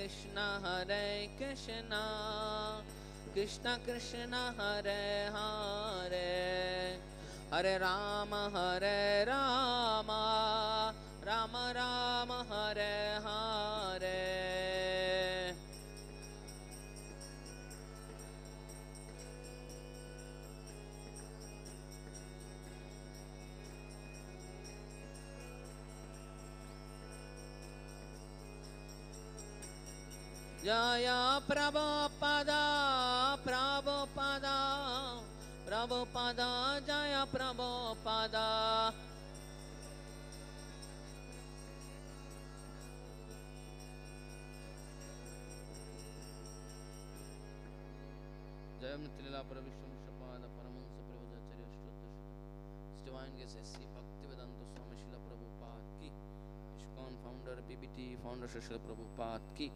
Krishna Krishna Krishna Hare Hare Hare Rama Rama Rama Hare Hare Jaya Prabhupada Prabhupada Prabhupada Jaya Prabhupada Jaya Nityalila Pravishnu Shapada Paramahansa Prabhupada His Divine Grace S.C. Bhaktivedanta Swami Srila Prabhupada Ki ISKCON Founder PBT Founder Srila Prabhupada Ki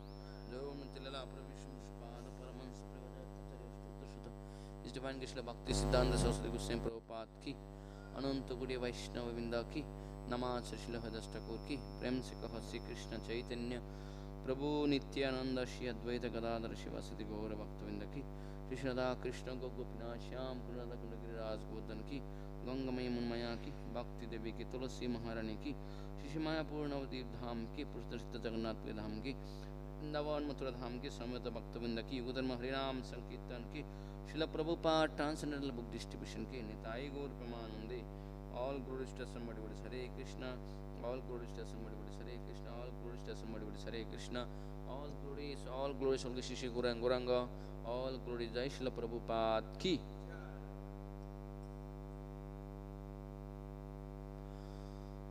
Jaya Nityalila Pravishnu Shapada Paramahansa Prabhupada His Divine Grace Srila Bhakti Siddhanta Saraswati Goswami Prabhupada Ki Ananta Gaudiya Vaishnava Vrinda Ki Namah Srila Hridas Thakur Ki Prem Se Kaho Shri Krishna Chaitanya Prabhu Nityananda Shri Advaita Gadadhar Shivasati Gaura Bhaktavinda Ki Shri Radha Krishna Gopinath Shyam Kunada Kundagiri Raj Govardhan Ki Gangamaya Munmaya Ki Bhakti Devi Ki Tulasi Maharani Ki Shri Maya Purnavati Dham Ki Purushdarshita Jagannath Puya Dham Ki Vrindavan Mathura Dham Ki Samyata Bhaktavinda Ki Yugadharma Harinam Sankirtan Ki Srila Prabhupada Transcendental Book Distribution Ki Nitai Gaur Pramanande All glories to somebody what is Hare Krishna All glories to somebody what is Hare Krishna All glories to somebody what is Hare Krishna All glories All Shri Gauranga All glories Jai Srila Prabhupada Ki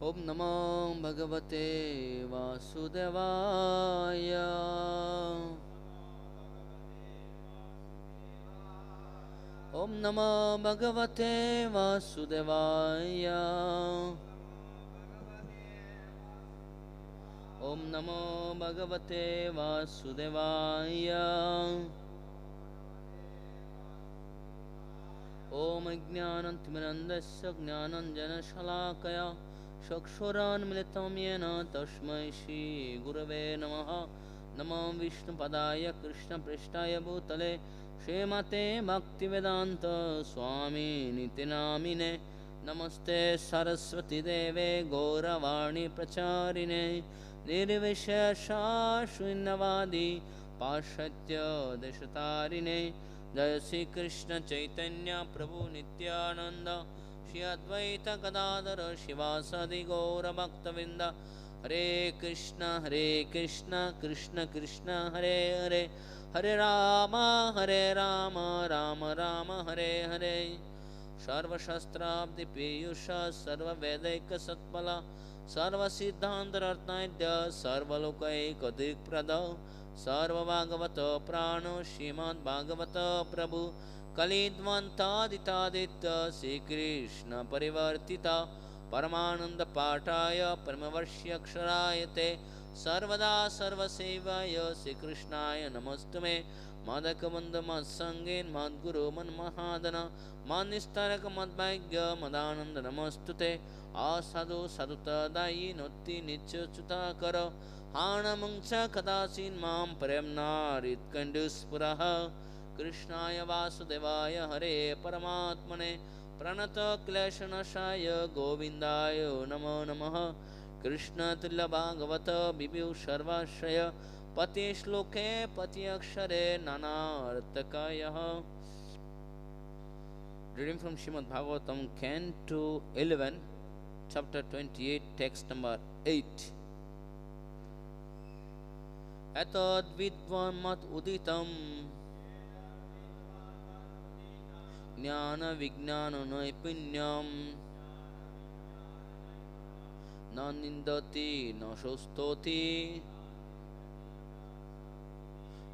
Om Namo Bhagavate Vasudevaya Om Namo Bhagavate Vasudevaya Om Namo Bhagavate Vasudevaya Om Jnanam-timirandasya Jnananjana-shalakaya Chakshuranmilitam yena Tasmai Shri Gurave Namaha Namo Vishnu Padaya Krishna Prishtaya Bhutale Shrimate Bhaktivedanta Swami Nitinamine Namaste Saraswati Deve Gauravani Pracharine Nirvishesha Shunnavadi Pashatya Deshatarine Jaya Sri Krishna Chaitanya Prabhu Nityananda Shri Advaita Gadadhara Shivasadi Gaura Bhaktavinda Hare Krishna Krishna Krishna Hare Hare Hare Rama Rama Rama Hare Hare Sarva Shastrabdi Piyusha Sarva Vedaika Satpala Sarva Siddhantarartnaidya Sarva Lokaika Dikprada Sarva Bhagavata Prano Srimad Bhagavata Prabhu Kalidvantaditaditya Sri Kṛṣna Parivartita Paramananda Pataya Paramavarsyaksharayate Sarvada Sarvasevaya Sri Kṛṣnaya Namastume Madhakavanda Madsangen Madguru Manmahadana Manistaraka Madbhagya Madananda Namastute Asadu Saduta Dayi Noti Nityachuta Kara Hanamungcha Kadasin Mam Premna Ritkanduspuraha Krishnaya Vasudevaya Hare Paramatmane Pranata Kleshanashaya Govindaya Namo Namaha Krishna Tilla Bhagavata Bibhu Sarvashaya Pati Shloke Pati Akshare Nana Artakaya. Reading from Srimad Bhagavatam, Canto 11, Chapter 28, Text number 8. Etad vidvān mad-uditaṁ jñāna-vijñāna-naipuṇam na nindati na stauti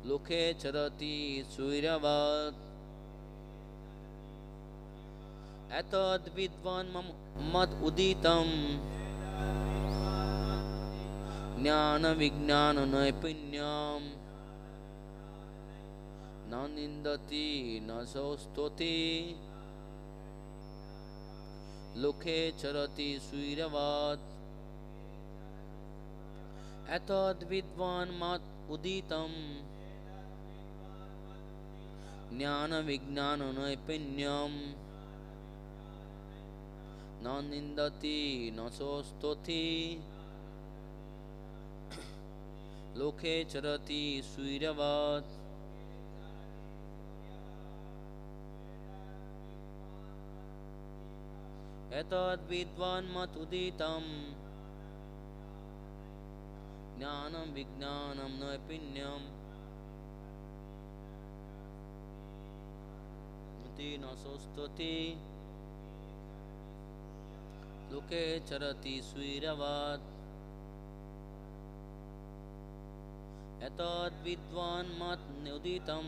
loke carati sūrya-vat etad vidvān mad-uditaṁ jñāna-vijñāna-naipuṇam na nindati na stauti loke carati sūrya-vat etad vidvān uditam jñāna-vijñāna-naipuṇam na nindati na stauti loke carati sūrya-vat etad vidvān mad-uditaṁ jñāna-vijñāna-naipuṇam na stauti loke carati sūrya-vat etad vidvān mad-uditaṁ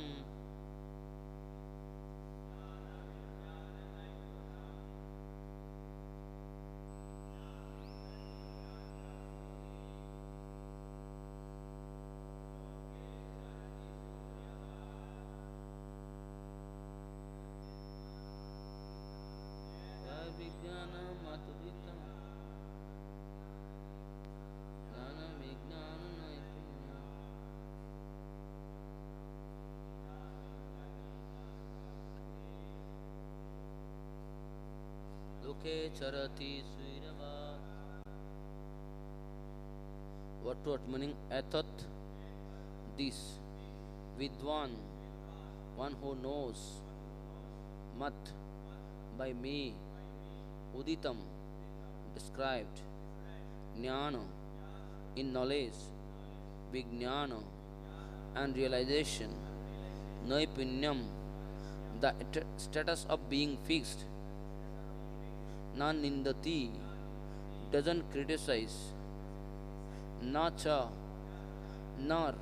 jñāna-mad-uditaṁ jñāna-vijñāna-naipuṇam loke carati sūrya-vat. What meaning? Etad, this. Vidvān, one who knows. Mat, by me. Uditam, described. Jnana, in knowledge. Vijñāna, and realization. Naipuṇam, the status of being fixed. Na nindati, doesn't criticize. Na cha, nor.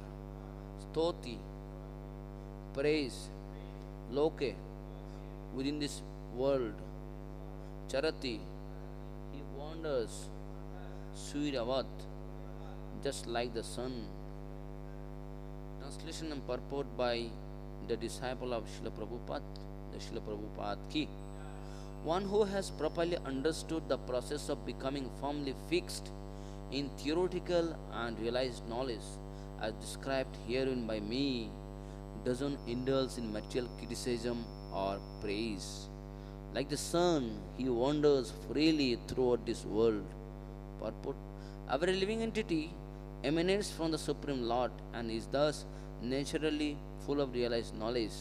Stauti, praise. Loke, within this world. Carati, he wanders. Sūrya-vat, just like the sun. Translation and purport by the disciple of Srila Prabhupada, the Srila Prabhupada ki. One who has properly understood the process of becoming firmly fixed in theoretical and realized knowledge, as described herein by me, doesn't indulge in material criticism or praise. Like the sun, he wanders freely throughout this world. Purport: every living entity emanates from the Supreme Lord and is thus naturally full of realized knowledge.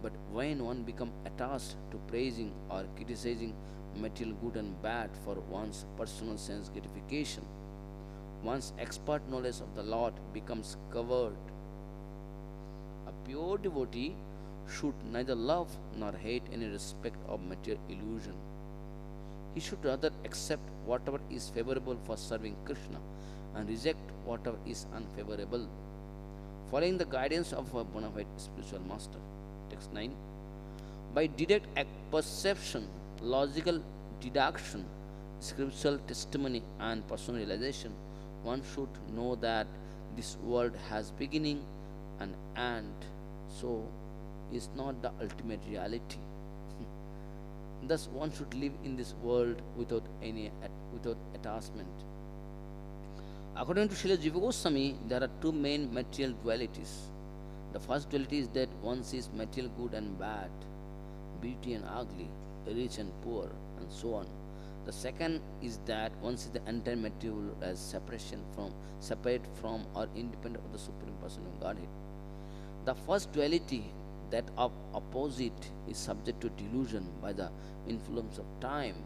But when one becomes attached to praising or criticizing material good and bad for one's personal sense gratification, one's expert knowledge of the Lord becomes covered. A pure devotee should neither love nor hate any respect of material illusion. He should rather accept whatever is favorable for serving Kṛṣṇa and reject whatever is unfavorable, following the guidance of a bona fide spiritual master. Text 9. By direct perception, logical deduction, scriptural testimony, and personal realization, one should know that this world has beginning and end, so is not the ultimate reality. Thus, one should live in this world without attachment. According to Srila Jiva Goswami, there are two main material dualities. The first duality is that one sees material good and bad, beauty and ugly, rich and poor, and so on. The second is that one sees the entire material world as separate from or independent of the Supreme Person of Godhead. The first duality, that of opposite, is subject to delusion by the influence of time,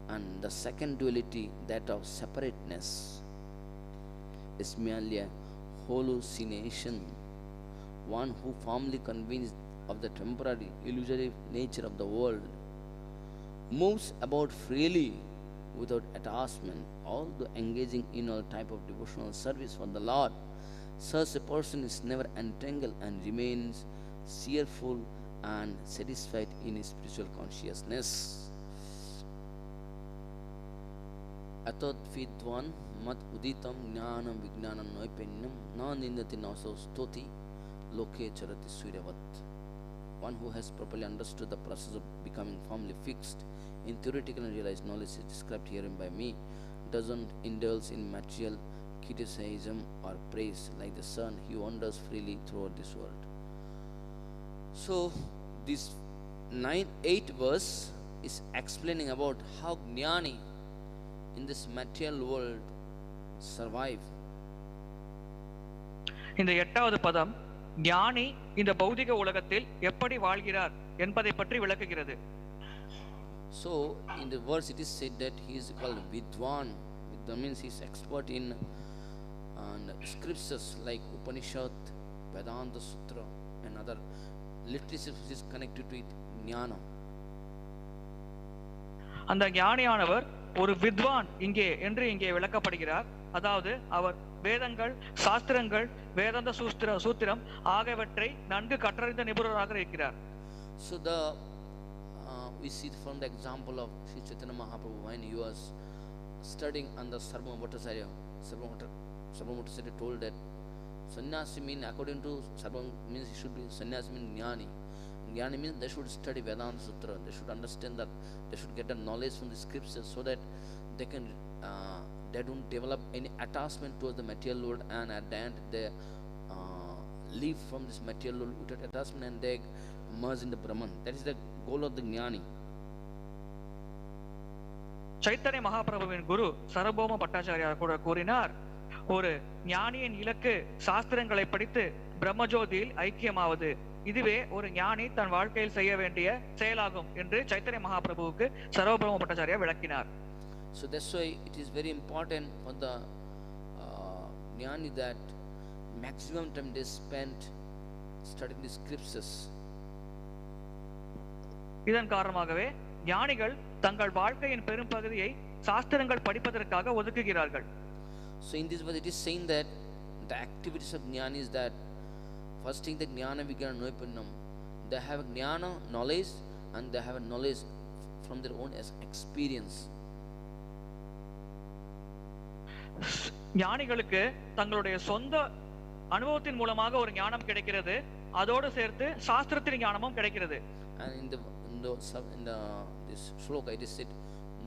and the second duality, that of separateness, is merely a hallucination. One who firmly convinced of the temporary illusory nature of the world moves about freely without attachment, although engaging in all type of devotional service for the Lord. Such a person is never entangled and remains cheerful and satisfied in his spiritual consciousness. Etad vidvān mad-uditaṁ jñāna-vijñāna-naipuṇam na nindati na stauti loke carati sūrya-vat. One who has properly understood the process of becoming firmly fixed in theoretical and realized knowledge is described herein by me, doesn't indulge in material criticism or praise. Like the sun, he wanders freely throughout this world. So this 8th verse is explaining about how jnani in this material world survive. இந்த 8வது பதம் ஞானி இந்த பௌதிக உலகத்தில் எப்படி வாழ்கிறார் என்பதை பற்றி விளக்குகிறது. So in the verse it is said that he is called vidvān. Vidvān means he is expert in scriptures like Upanishad, Vedanta Sutra and other literature which is connected to it, jnana. அந்த ஞானியானவர் ஒரு வித்வான் இங்கே விளக்கப்படுகிறார். அதாவது அவர் வேதங்கள், சாஸ்திரங்கள், வேதாந்த சூத்திரம் ஆகியவற்றை நன்கு கற்றறிந்த நிபுணராக இருக்கிறார். So we see from the example of Sri Chaitanya Mahaprabhu when he was studying under Sarvabhauma Bhattacharya. Sarvabhauma Bhattacharya told that sannyasi means, according to Sarvabhauma, means he should be sannyasi means jnani. Jnani means they should study Vedanta Sutra. They should understand that they should get the knowledge from the scriptures so that they can they don't develop any attachment towards the material world, and at the end they leave from this material world without attachment and they merge in the Brahman. That is the goal of the jnani. Chaitanya மகாபிரபுவின் குரு சர்வபௌம பட்டாச்சாரியார் கூட கூறினார், ஒரு ஞானியின் இலக்கு சாஸ்திரங்களை படித்து பிரம்மஜோதியில் ஐக்கியமாவது. இதுவே ஒரு ஞானி தன் வாழ்க்கையில் செய்ய வேண்டிய செயலாகும் என்று சைத்தன்ய மகாபிரபுவுக்கு சர்வபௌம பட்டாச்சாரியா விளக்கினார். So that's why it is very important for the jnani that maximum time they spend studying the scriptures. இதன் காரணமாகவே ஞானிகள் தங்கள் வாழ்க்கையின் பெரும் பகுதியை சாஸ்திரங்கள் படிப்பதற்காக ஒதுக்குகிறார்கள். So in this verse it is saying that the activities of jnani is that first thing, the jñāna-vijñāna-naipuṇam. They have jnana knowledge and they have a knowledge from their own experience. ஞானிகளுக்கு தங்களுடைய சொந்த அனுபவத்தின் மூலமாக ஒரு ஞானம் கிடைக்கிறது, அதோடு சேர்த்து சாஸ்திரத்தின் ஞானமும் கிடைக்கிறது. And in this shloka it is said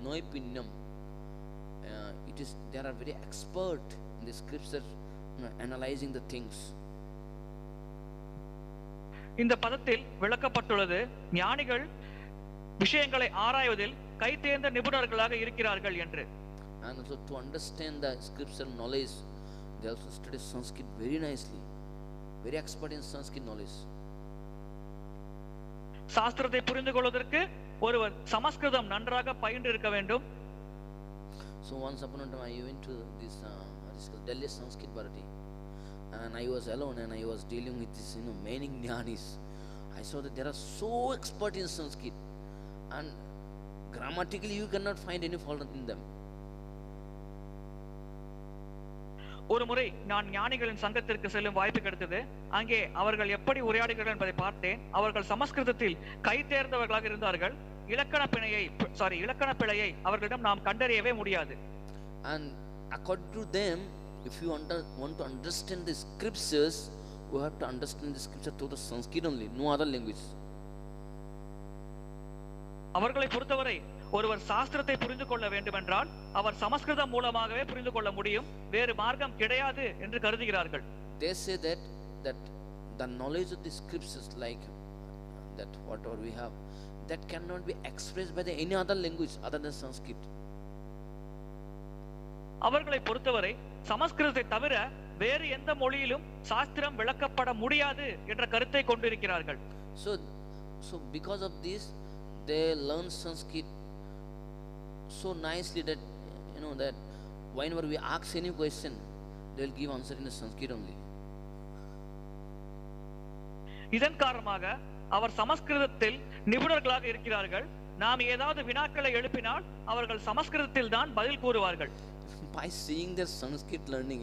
naipuṇam. It is they are very expert in the scripture, analyzing the things. இந்த பதத்தில் விளக்கப்பட்டுள்ளது ஞானிகள் விஷயங்களை ஆராய்வதில் கைதேர்ந்த நிபுணர்களாக இருக்கிறார்கள் என்று. And also to understand the scriptural knowledge, they also study Sanskrit very nicely, very expert in Sanskrit knowledge. சாஸ்திரத்தை புரிந்து கொள்வதற்கு ஒருவர் சமஸ்கிருதம் நன்றாக பயின்று இருக்க வேண்டும். So once upon a time I went to this Delhi Sanskrit Bharati, and I was alone and I was dealing with this many jnanis. I saw that they are so expert in Sanskrit and grammatically you cannot find any fault in them. ஒரு முறை நான் ஞானிகளின் சங்கத்திற்கு செல்லும் வாய்ப்பு கிடைத்தது. அங்கே அவர்கள் எப்படி உரையாடுகிறார்கள் என்பதை பார்த்தேன். அவர்கள் சமஸ்கிருதத்தில் கை தேர்ந்தவர்களாக இருந்தார்கள். இலக்கண பிழையை அவர்களிடம் நாம் கண்டறியவே முடியாது. And according to them, if you want to understand the scriptures, you have to understand the scripture through the Sanskrit only, no other language. அவர்களை பொறுத்தவரை ஒருவர் சாஸ்திரத்தை புரிந்து கொள்ள வேண்டும் என்றால் அவர் சமஸ்கிருதம் மூலமாகவே புரிந்து கொள்ள முடியும், வேறு மார்க்கம் கிடையாது என்று கருதுகிறார்கள். They say that the knowledge of the scriptures, like that whatever we have, that cannot be expressed by any other language other than Sanskrit. அவர்களை பொறுத்தவரை சமஸ்கிருதத்தை தவிர வேறு எந்த மொழியிலும் சாஸ்திரம் விளக்கப்பட முடியாது என்ற கருத்தை கொண்டிருக்கிறார்கள். So because of this they learn Sanskrit so nicely that that whenever we ask any question they will give answer in Sanskrit only. இதன் காரணமாக அவர் சமஸ்கிருதத்தில் நிபுணர்களாக இருக்கிறார்கள். நாம் ஏதாவது வினாக்களை எழுப்பினால் அவர்கள் சமஸ்கிருதத்தில் தான் பதில் கூறுவார்கள். By seeing their Sanskrit learning,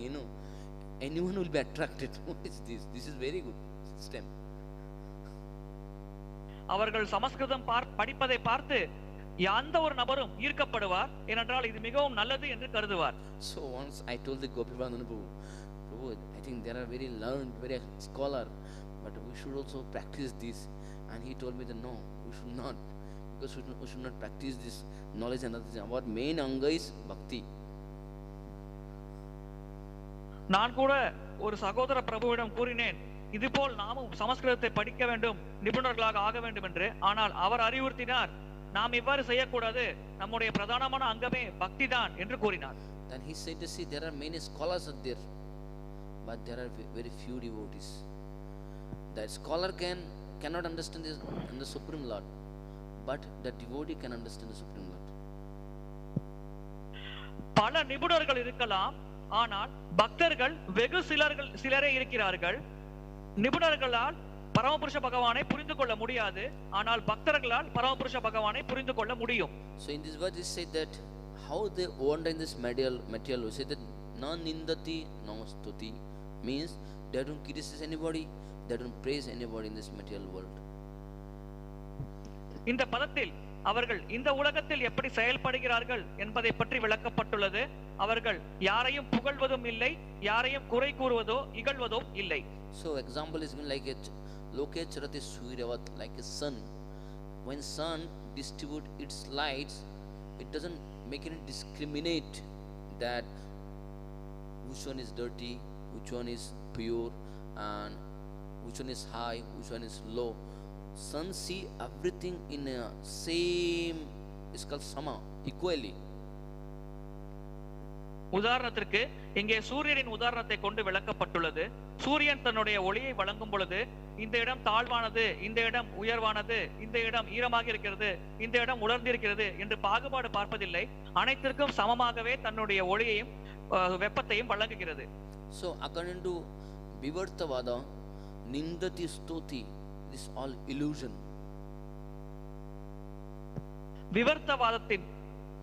anyone will be attracted. What is this? This is very good system. அவர்கள் சமஸ்கிருதம் படிப்பதை பார்த்து எந்த ஒரு நபரும் ஈர்க்கப்படுவார், ஏனென்றால் இது மிகவும் நல்லது என்று கருதுவார். So once I told the Gopivandana Prabhu, I think they are very learned, very scholar, but we should also practice this. And he told me that no, we should not, because we should not practice this knowledge and other things. Our main anga is bhakti. நான் கூட ஒரு சகோதர பிரபுவிடம் கூறினேன், இதுபோல் நாமும் சமஸ்கிருதத்தை படிக்க வேண்டும், நிபுணர்களாக ஆக வேண்டும் என்று. ஆனால் அவர் அறிவுறுத்தினார், நாம் இவ்வாறு செய்யக்கூடாது, நம்முடைய பிரதானமான அங்கமே பக்தி தான் என்று கூறினார். Then he said, see, there are many scholars out there, but there are very few devotees. The scholar cannot understand the Supreme Lord, but the devotee can understand the Supreme Lord. பல நிபுணர்கள் இருக்கலாம், ஆனால் பக்தர்கள் வெகு சிலரே இருக்கிறார்கள். நிபுணர்களால் பரமபுருஷ பகவானை புரிந்து கொள்ள முடியாது, ஆனால் பக்தர்களால் பரமபுருஷ பகவானை புரிந்து கொள்ள முடியும். So in this verse it said that how they wander in this material we say that na nindati na stauti, means they don't criticize anybody, they don't praise anybody in this material world. இந்த பதத்தில் அவர்கள் இந்த உலகத்தில் எப்படி செயல்படுகிறார்கள் என்பதை பற்றி விளக்கப்பட்டுள்ளது. அவர்கள் யாரையும் புகழ்வதும் இல்லை, யாரையும் குறை கூறுவதோ இகழ்வதோ இல்லை. So example is like a loke carati sūrya-vat, like a sun. When sun distribute its lights, it doesn't make any discriminate that which one is dirty, which one is pure, and which one is high, which one is low. Sun see everything in a same, is called sama, equally. உதாரணத்திற்கு இங்கே சூரியனின் உதாரணத்தை கொண்டு விளக்கப்பட்டுள்ளது. சூரியன் தன்னுடைய ஒளியை வழங்கும் பொழுது இந்த இடம் தாழ்வானது, இந்த இடம் உயர்வானது, இந்த இடம் ஈரமாக இருக்கிறது, இந்த இடம் உலர்ந்திருக்கிறது என்று பாகுபாடு பார்ப்பதில்லை. அனைத்திற்கும் சமமாகவே தன்னுடைய ஒளியையும் வெப்பத்தையும் வழங்குகிறது. So according to vidvān, nindati stauti, this all illusion. விவர்த்தவாதத்தின்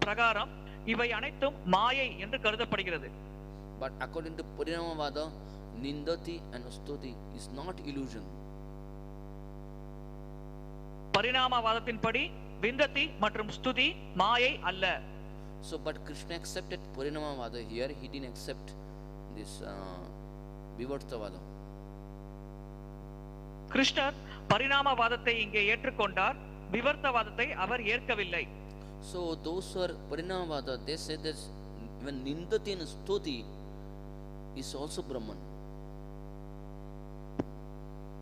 பிரகாரம் இவை அனைத்தும் மாயை என்று கருதப்படுகிறது. But according to parinamavada, nindati and stauti is not illusion. பரிணாமவாதத்தின்படி விந்ததி மற்றும் ஸ்துதி மாயை அல்ல. So but Kṛṣṇa accepted parinamavada here, he didn't accept this vidvān. கிருஷ்ணர் பரிணாமவாதத்தை இங்கே ஏற்றுக்கொண்டார், விவர்த்தவாதத்தை அவர் ஏற்கவில்லை. So those who are parinamavada, they say that when nindati and stauti is also Brahman.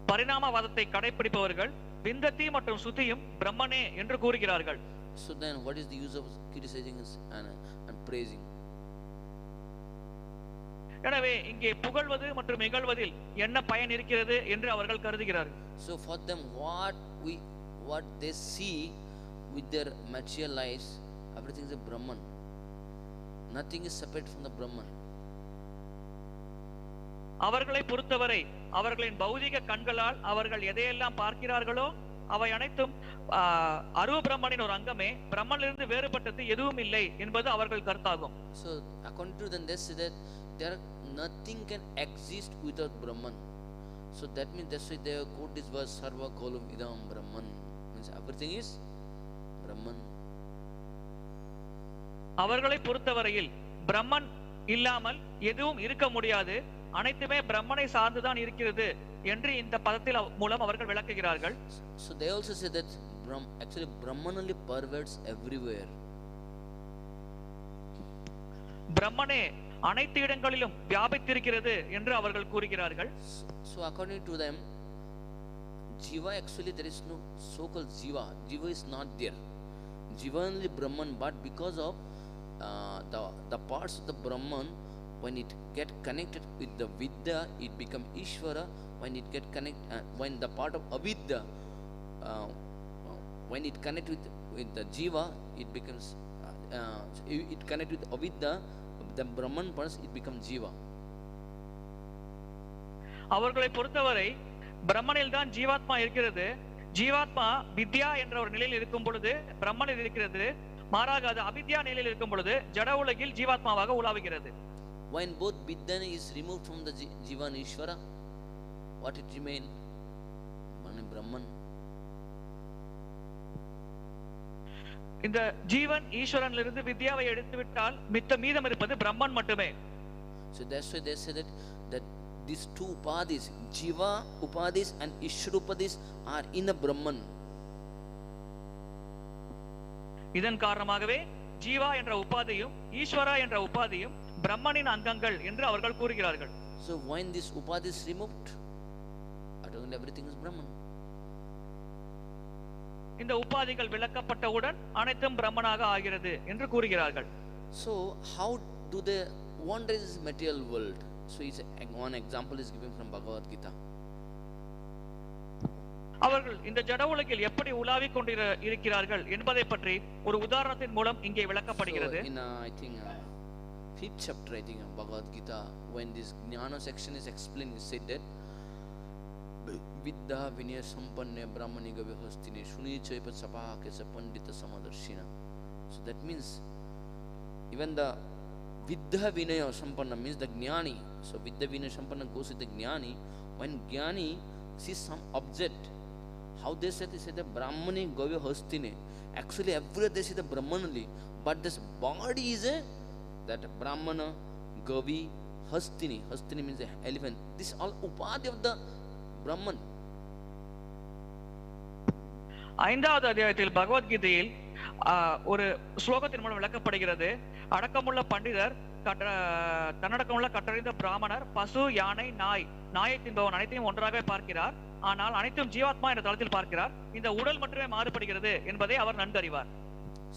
பரிணாமவாதத்தை கடைபிடிப்பவர்கள் விந்ததி மற்றும் ஸ்துதியும் பிரம்மனே என்று கூறுகிறார்கள். So then what is the use of criticizing and praising? எனவே இங்கே புகழ்வது மற்றும் இகழ்வதில் என்ன பயன் இருக்கிறது என்று அவர்கள் கருதுகிறார்கள். So for them what they see with their material lives, everything is a Brahman. Nothing is separate from the Brahman. அவர்களை பொறுத்தவரை அவர்களின் பௌதிக கண்களால் அவர்கள் எதையெல்லாம் பார்க்கிறார்களோ அவை அனைத்தும் அருவ பிரம்மனின் ஒரு அங்கமே, பிரம்மனிலிருந்து வேறுபட்டது எதுவும் இல்லை என்பது அவர்கள் கருத்தாகும். So according to them, they say that there nothing can exist without Brahman. So that means that's why they quote this verse sarva kolum idam Brahman, means everything is Brahman. அவர்களை பொறுத்தவரையில் பிரம்மன் இல்லாமல் எதுவும் இருக்க முடியாது, அனைத்துமே பிரம்மனை சார்ந்துதான் இருக்கிறது என்று இந்த பதத்தில் மூலம் அவர்கள் விளக்குகிறார்கள். So they also say that actually Brahman only pervades everywhere. பிரம்மனே அனைத்து இடங்களிலும் வியாபித்திருக்கிறது என்று அவர்கள் கூறுகிறார்கள். So according to them, jiva, actually there is no so-called jiva is not there. Jiva only Brahman, but because of the parts of the Brahman, when it get connected with the vidya, it become Ishvara. When it get when the part of avidya, when it connect with the jiva, it becomes it connect with avidya, the Brahman parts, it becomes jiva. அவர்களை பொறுத்தவரை பிரம்மனில் தான் ஜீவாத்மா இருக்கிறது. ஜீவாத்மா வித்யா என்ற ஒரு நிலையில் இருக்கும் பொழுது பிரம்மனில் இருக்கிறது. மாறாக அது அவித்யா நிலையில் இருக்கும் பொழுது ஜட உலகில் ஜீவாத்மாவாக உலாவுகிறது. When both vidya is removed from the jiva and Ishvara, what it remain? Brahman. இந்த ஜீவன் ஈஸ்வரனில் இருந்து வித்யாவை எடுத்து விட்டால் மீதம் இருப்பது பிரம்மன் மட்டுமே. So that's why they say that these two upadis, jiva upadis and Ishvara upadis, are in a Brahman. இதன் காரணமாகவே ஜீவா என்ற உபாதியும் ஈஸ்வரா என்ற உபாதியும் பிரம்மனின் அங்கங்கள் என்று அவர்கள் கூறுகிறார்கள். So when this upadhi is removed, automatically everything is Brahman. இந்த உபாதிகள் விலக்கப்பட்டவுடன் அனைத்தும் பிரம்மனாக ஆகிறது என்று கூறுகிறார்கள். So how do they wander this material world? So one example is given from Bhagavad Gita. அவர்கள் இந்த ஜட உலகில் எப்படி உலாவிக் கொண்டிருக்கிறார்கள் என்பதை பற்றி ஒரு உதாரணத்தின் மூலம் இங்கே விளக்கப்படுகிறது. In I think 5th chapter I think of Bhagavad Gita, when this jnana section is explained, it said that vidya vinaya sampanne brahmani gavihastine shuni chaipa sapahake sa pandita samadarshina. So that means even the vidya vinaya sampanna means the jnani. So vidya vinaya sampanna goes with the jnani. When jnani sees some object, how they say the brahmani gavihastine. Actually everywhere they see the Brahman only, but this body is that brahmana gavi hastini. Hastini means the elephant. This all upadhi of the Brahman. ஐந்தாவது அத்தியாயத்தில் பகவத்கீதையில் ஒரு ஸ்லோகத்தின் மூலம் விளக்கப்படுகிறது. அடக்கமுள்ள பண்டிதர், தன்னடக்கமுள்ள கற்றறிந்த பிராமணர், பசு, யானை, நாயை தின்பவன் அனைத்தையும் ஒன்றாக பார்க்கிறார். ஆனால் அனைத்தும் ஜீவாத்மா என்ற தளத்தில் பார்க்கிறார். இந்த உடல் மட்டுமே மாறுபடுகிறது என்பதை அவர் நன்கறிவார்.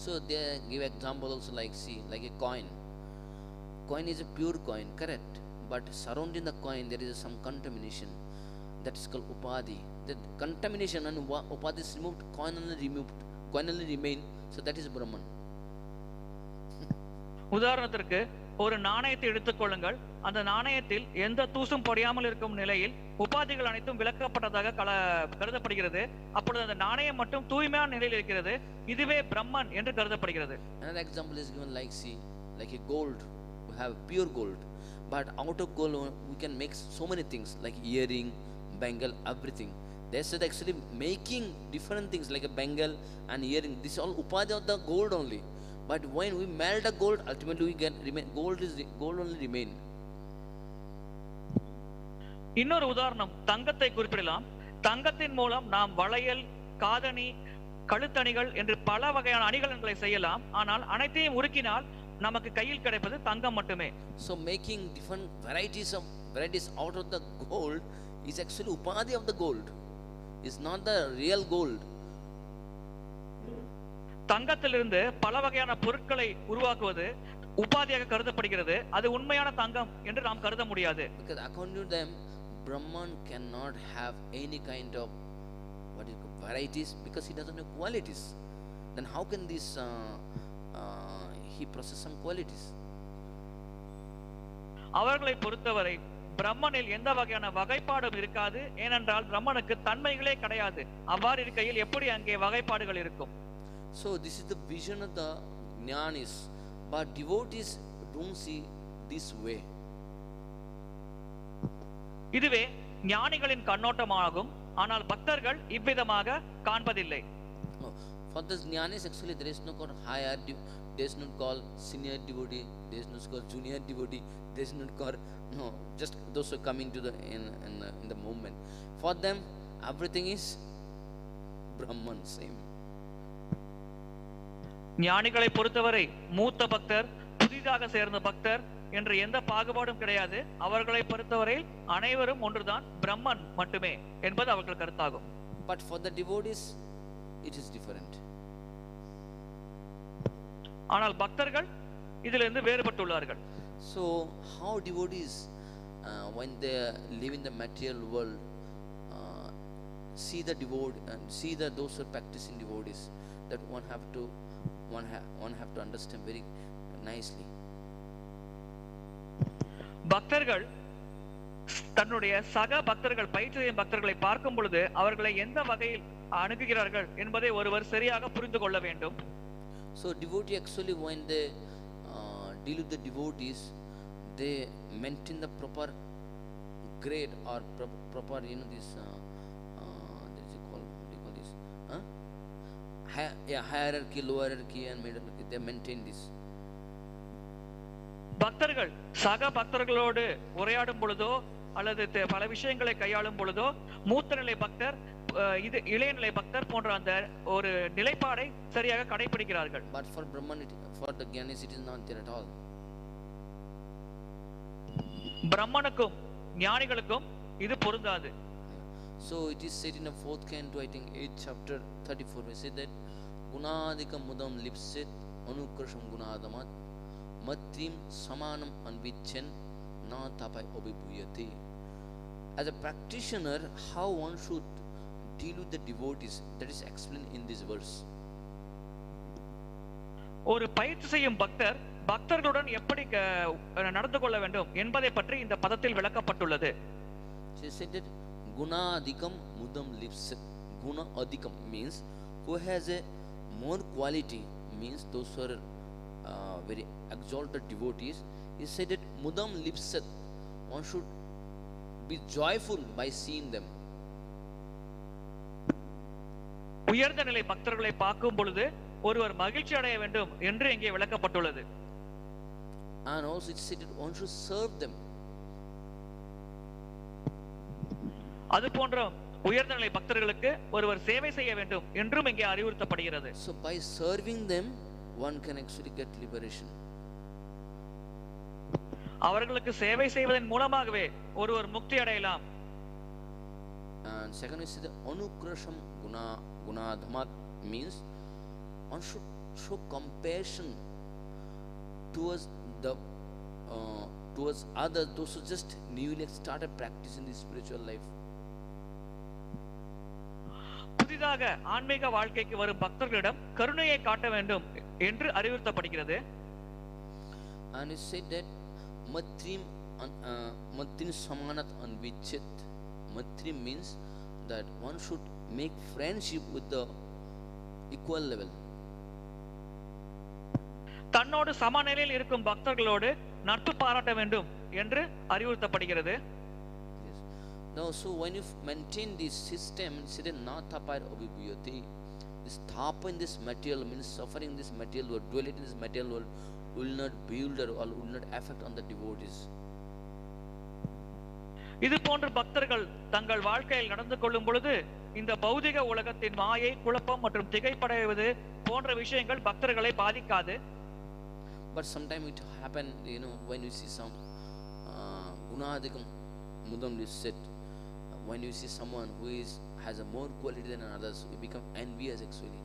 So they give example also like like a coin. Coin is a pure coin, correct? But surrounding the coin there is some contamination. That is called upadhi. The contamination and upadhi is removed, coin only remain. So that is Brahman. உதாரணத்திற்கு ஒரு நாணயத்தை எடுத்துக்கொள்ளுங்கள். அந்த நாணயத்தில் எந்த தூசும் படியாமல் இருக்கும் நிலையில் உபாதிகள் அனைத்தும் விலக்கப்பட்டதாக கருதப்படுகிறது. அப்பொழுது அந்த நாணயம் மட்டும் தூய்மையான நிலையில் இருக்கிறது. இதுவே பிரம்மன் என்று கருதப்படுகிறது. Another example is given like a gold. We have pure gold, but out of gold we can make so many things like earring, bangle, everything. They said actually making different things like a bangle and earring. This all upadhi of the gold only. But when we melt the gold, ultimately we get gold only remain. இன்னொரு உதாரணம் தங்கத்தை குறிப்பிடலாம். தங்கத்தின் மூலம் நாம் வளையல், காதணி, கழுத்தணிகள் என்று பல வகையான அணிகலன்களை செய்யலாம். ஆனால் அனைத்தையும் உருக்கினால் நமக்கு கையில் கிடைப்பது தங்கம் மட்டுமே. So making different varieties out of the gold is actually upadhi of the gold. Is not the real gold. தங்கத்திலிருந்து பல வகையான பொருட்களை உருவாக்குவது உபாதியாக கருதப்படுகிறது. அது உண்மையான தங்கம் என்று நாம் கருத முடியாது. Because according to them, Brahman cannot have any kind of varieties because he doesn't have qualities. Then how can this he possess some qualities? அவர்களை பொறுத்தவரை பிரம்மனில் எந்த வகையான வகைப்பாடும் இருக்காது. ஏனென்றால் பிரம்மனுக்கு தன்மைகளே கிடையாது. அவ்வாறு இருக்கையில் எப்படி அங்கே வகைப்பாடுகள் இருக்கும்? So this is the vision of the jnanis, but devotees don't see this way. இதுவே ஞானிகளின் கண்ணோட்டமாகும். ஆனால் பக்தர்கள் இவ்விதமாக காண்பதில்லை. For the jnanis actually there is no called higher, there is not called senior devotee, there is not called junior devotee, there is not called just those who come into the in the movement. For them everything is Brahman, same. ஞானிகளை பொறுத்தவரை மூத்த பக்தர், புதிதாக சேர்ந்த பக்தர் என்று எந்த பாகுபாடும் கிடையாது. அவர்களை பொறுத்தவரை அனைவரும் ஒன்றுதான், பிரம்மன் மட்டுமே என்பது அவர்கள் கருத்தாகும். But for the devotees it is different. ஆனால் பக்தர்கள் இதிலிருந்து வேறுபட்டுள்ளார்கள். So how devotees when they live in the material world see the those who are practicing devotees, that one have to understand very nicely. பக்தர்கள் தன்னுடைய சக பக்தர்கள், பயிற்சி செய்யும் பக்தர்களை பார்க்கும் பொழுது அவர்களை எந்த வகையில் அணுகுகிறார்கள் என்பதை ஒருவர் சரியாக புரிந்து கொள்ள வேண்டும். So devotee actually when they deal with the devotees, they maintain the proper grade or proper this hierarchy, lower hierarchy and middle hierarchy. They maintain this. பக்தர்கள் சக பக்தர்களோடு உரையாடும் பொழுதோ அல்லது பல விஷயங்களை கையாளும் பொழுதோ மூத்த நிலை பக்தர், இது இளையநிலை பக்தர் போன்ற அந்த ஒரு நிலைப்பாடை சரியாக கடைபிடிக்கிறார்கள். But for Brahman, for the Jnanis, it is not there at all. பிரம்மனுக்கும் ஞானிகளுக்கும் இது பொருந்தாது. So it is said in the 4th canto, I think 8th chapter 34, we say that gunādikam mudam lipsit anukrasham gunādamat matrim samanam anvichen na tapai obibhuyate. As a practitioner, how one should deal with the devotees, that is explained in this verse. ஒரு பயிற்சி செய்யும் பக்தர் பக்தர்களுடன் எப்படி நடந்து கொள்ள வேண்டும் என்பதை பற்றி இந்த பதத்தில் விளக்கப்பட்டுள்ளது. She said that gunādikam mudam lipsit. Guna adikam means who has a more quality, means those who are very exalted devotees. He said that mudam lipsit, one should be joyful by seeing them. உயர்ந்த நிலை பக்தர்களை பார்க்கும் பொழுது ஒருவர் மகிழ்ச்சி அடைய வேண்டும் என்று இங்கே விளக்கப்பட்டுள்ளது. And also it said that one should serve them. அது போன்ற உயர்ந்த நிலை பக்தர்களுக்கு ஒருவர் சேவை செய்ய வேண்டும் என்றும் இங்கே அறிவுறுத்தப்படுகிறது. So by serving them one can actually get liberation. அவர்களுக்கு சேவை செய்வதன் மூலமாகவே ஒருவர் முக்தி அடையலாம். And second is the anukrasham gunādhamat, means one should show compassion towards the towards others, those who just newly started practicing the spiritual life. புதிதாக ஆன்மீக வாழ்க்கைக்கு வரும் பக்தர்களிடம் கருணையை காட்ட வேண்டும் என்று அறிவுறுத்தப்படுகிறது. And it said that matrim samanat anvichit. Matrim means that one should make friendship with the equal level. தன்னோடு சமநிலையில் இருக்கும் பக்தர்களோடு நட்பு பாராட்ட வேண்டும் என்று அறிவுறுத்தப்படுகிறது. Now, so when you maintain this system, na tapai obibhuyate, this thapa in this material means suffering in this material world, duality in this material world will not build or will not affect on the devotees. இது போன்ற பக்தர்கள் தங்கள் வாழ்க்கையில் நடந்து கொள்ளும் பொழுது இந்த பௌதிக உலகத்தின் மாயை, குழப்பம் மற்றும் திகைப்படைவது போன்ற விஷயங்கள் பக்தர்களை பாதிக்காது. But sometimes it happen, when you see some gunādikam mudam lipsit, when you see someone who has a more quality than others, you become envious actually.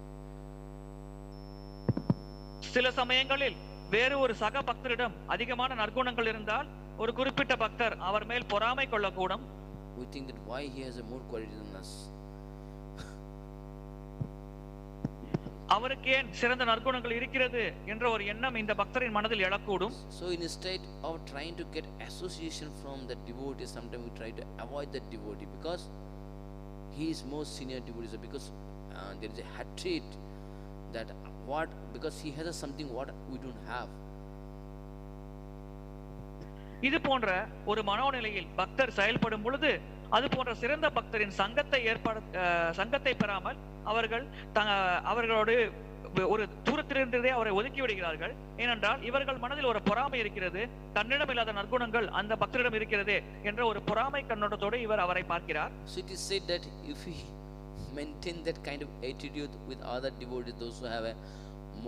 சில சமயங்களில் வேறு ஒரு சக பக்தரிடம் அதிகமான நற்குணங்கள் இருந்தால் ஒரு குறிப்பிட்ட பக்தர் அவர் மேல் பொறாமை கொள்ளக்கூடும். We think that why he has a more quality than us. அவருக்கு ஏன் சிறந்த நற்குணங்கள் இருக்கிறது என்ற ஒரு எண்ணம் இந்த பக்தரின் மனதில் எழக்கூடும். So instead of trying to get association from that devotee, sometimes we try to avoid that devotee because he is more senior devotee, because there is a hatred that because he has something what we don't have. இது போன்ற ஒரு மனோநிலையில் பக்தர் செயல்படும் பொழுது அது போன்ற சிறந்த பக்தரின் சங்கத்தை பெறாமல் அவர்களோடு ஒரு தூரத்திலிருந்தே அவரை ஒதுக்கி விடுகிறார்கள். ஏனென்றால் இவர்கள் மனதில் ஒரு பொறாமை இருக்கிறது, தன்னிடம் இல்லாத நற்குணங்கள் அந்த பக்தரிடம் இருக்கிறது என்ற ஒரு பொறாமை கண்ணோட்டத்தோடு இவர் அவரை பார்க்கிறார். So it is said that if we maintain that kind of attitude with other devotees, those who have a